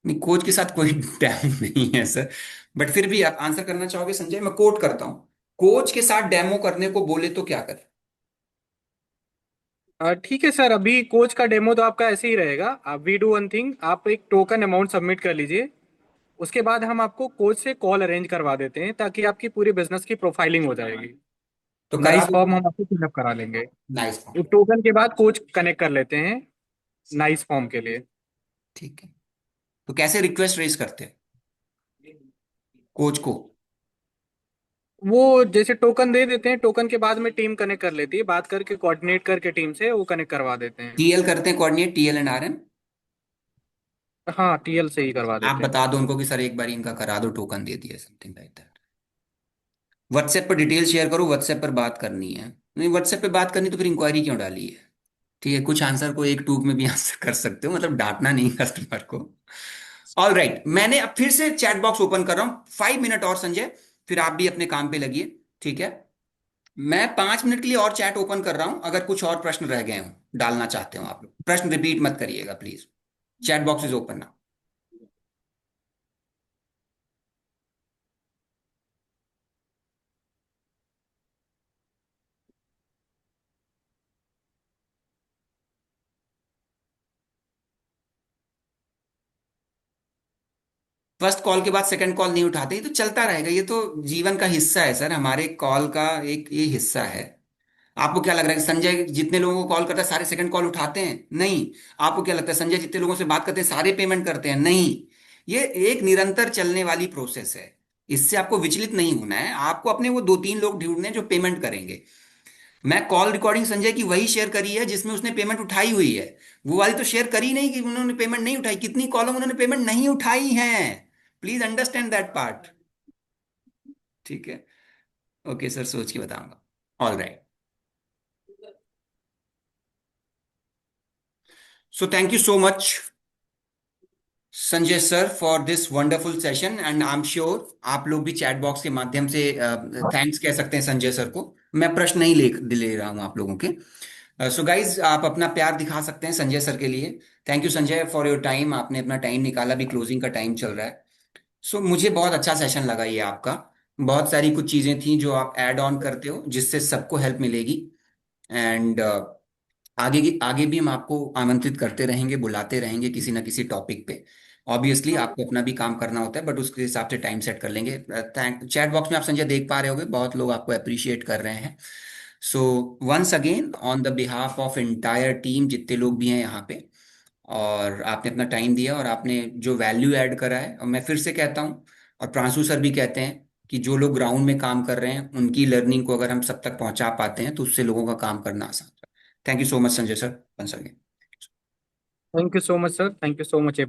नहीं, कोच के साथ कोई डेमो नहीं है सर, बट फिर भी आप आंसर करना चाहोगे संजय? मैं कोट करता हूँ, कोच के साथ डेमो करने को बोले तो क्या करें? ठीक है सर, अभी कोच का डेमो तो आपका ऐसे ही रहेगा। आप वी डू वन थिंग, आप एक टोकन अमाउंट सबमिट कर लीजिए। उसके बाद हम आपको कोच से कॉल अरेंज करवा देते हैं, ताकि आपकी पूरी बिजनेस की प्रोफाइलिंग हो जाएगी। तो करा नाइस दो। फॉर्म हम आपको फिलअप करा लेंगे। नाइस। टोकन के बाद कोच कनेक्ट कर लेते हैं नाइस फॉर्म के लिए। ठीक है। तो कैसे रिक्वेस्ट रेज करते हैं कोच को? वो जैसे टोकन दे देते हैं, टोकन के बाद में टीम कनेक्ट कर लेती है, बात करके कोऑर्डिनेट करके टीम से वो कनेक्ट करवा देते हैं। टीएल करते हैं कोऑर्डिनेट, टीएल एंड आरएम। हाँ, टीएल से ही करवा आप देते हैं। बता दो उनको कि सर एक बार इनका करा दो, टोकन दे दिया, समथिंग लाइक दैट। व्हाट्सएप पर डिटेल शेयर करो, व्हाट्सएप पर बात करनी है। नहीं व्हाट्सएप पे बात करनी तो फिर इंक्वायरी क्यों डाली है? ठीक है, कुछ आंसर को एक टूक में भी आंसर कर सकते हो, मतलब डांटना नहीं कस्टमर को। ऑल राइट, मैंने अब फिर से चैट बॉक्स ओपन कर रहा हूँ, 5 मिनट और संजय, फिर आप भी अपने काम पे लगिए। ठीक है। मैं 5 मिनट के लिए और चैट ओपन कर रहा हूं, अगर कुछ और प्रश्न रह गए हो, डालना चाहते हो आप लोग, प्रश्न रिपीट मत करिएगा please. Chat box is open now. First call के बाद सेकंड कॉल नहीं उठाते, ये तो चलता रहेगा, ये तो जीवन का हिस्सा है सर, हमारे कॉल का एक ये हिस्सा है। आपको क्या लग रहा है कि संजय जितने लोगों को कॉल करता है सारे सेकंड कॉल उठाते हैं? नहीं। आपको क्या लगता है संजय जितने लोगों से बात करते हैं सारे पेमेंट करते हैं? नहीं। ये एक निरंतर चलने वाली प्रोसेस है, इससे आपको विचलित नहीं होना है, आपको अपने वो 2-3 लोग ढूंढने हैं जो पेमेंट करेंगे। मैं कॉल रिकॉर्डिंग संजय की वही शेयर करी है जिसमें उसने पेमेंट उठाई हुई है, वो वाली तो शेयर करी नहीं कि उन्होंने पेमेंट नहीं उठाई, कितनी कॉलों में उन्होंने पेमेंट नहीं उठाई है। Please understand that part. ठीक है। ओके सर, सोच के बताऊंगा। All right. So thank you so much Sanjay sir for this wonderful session, and I am sure आप लोग भी चैट बॉक्स के माध्यम से थैंक्स कह सकते हैं संजय सर को। मैं प्रश्न नहीं ले रहा हूं आप लोगों के। सो गाइज, आप अपना प्यार दिखा सकते हैं संजय सर के लिए। Thank you Sanjay for your time, आपने अपना टाइम निकाला, भी क्लोजिंग का टाइम चल रहा है। सो मुझे बहुत अच्छा सेशन लगा ये आपका। बहुत सारी कुछ चीजें थी जो आप ऐड ऑन करते हो जिससे सबको हेल्प मिलेगी। एंड आगे भी हम आपको आमंत्रित करते रहेंगे, बुलाते रहेंगे किसी ना किसी टॉपिक पे। ऑब्वियसली आपको अपना भी काम करना होता है, बट उसके हिसाब से टाइम सेट कर लेंगे। थैंक, चैट बॉक्स में आप संजय देख पा रहे होंगे, बहुत लोग आपको अप्रिशिएट कर रहे हैं। So once again on the behalf of entire team, जितने लोग भी हैं यहाँ पे, और आपने अपना टाइम दिया और आपने जो वैल्यू ऐड करा है। और मैं फिर से कहता हूँ, और प्रांशु सर भी कहते हैं, कि जो लोग ग्राउंड में काम कर रहे हैं उनकी लर्निंग को अगर हम सब तक पहुंचा पाते हैं तो उससे लोगों का काम करना आसान है। Thank you so much Sanjay sir, once again. Thank you so much sir, thank you so much.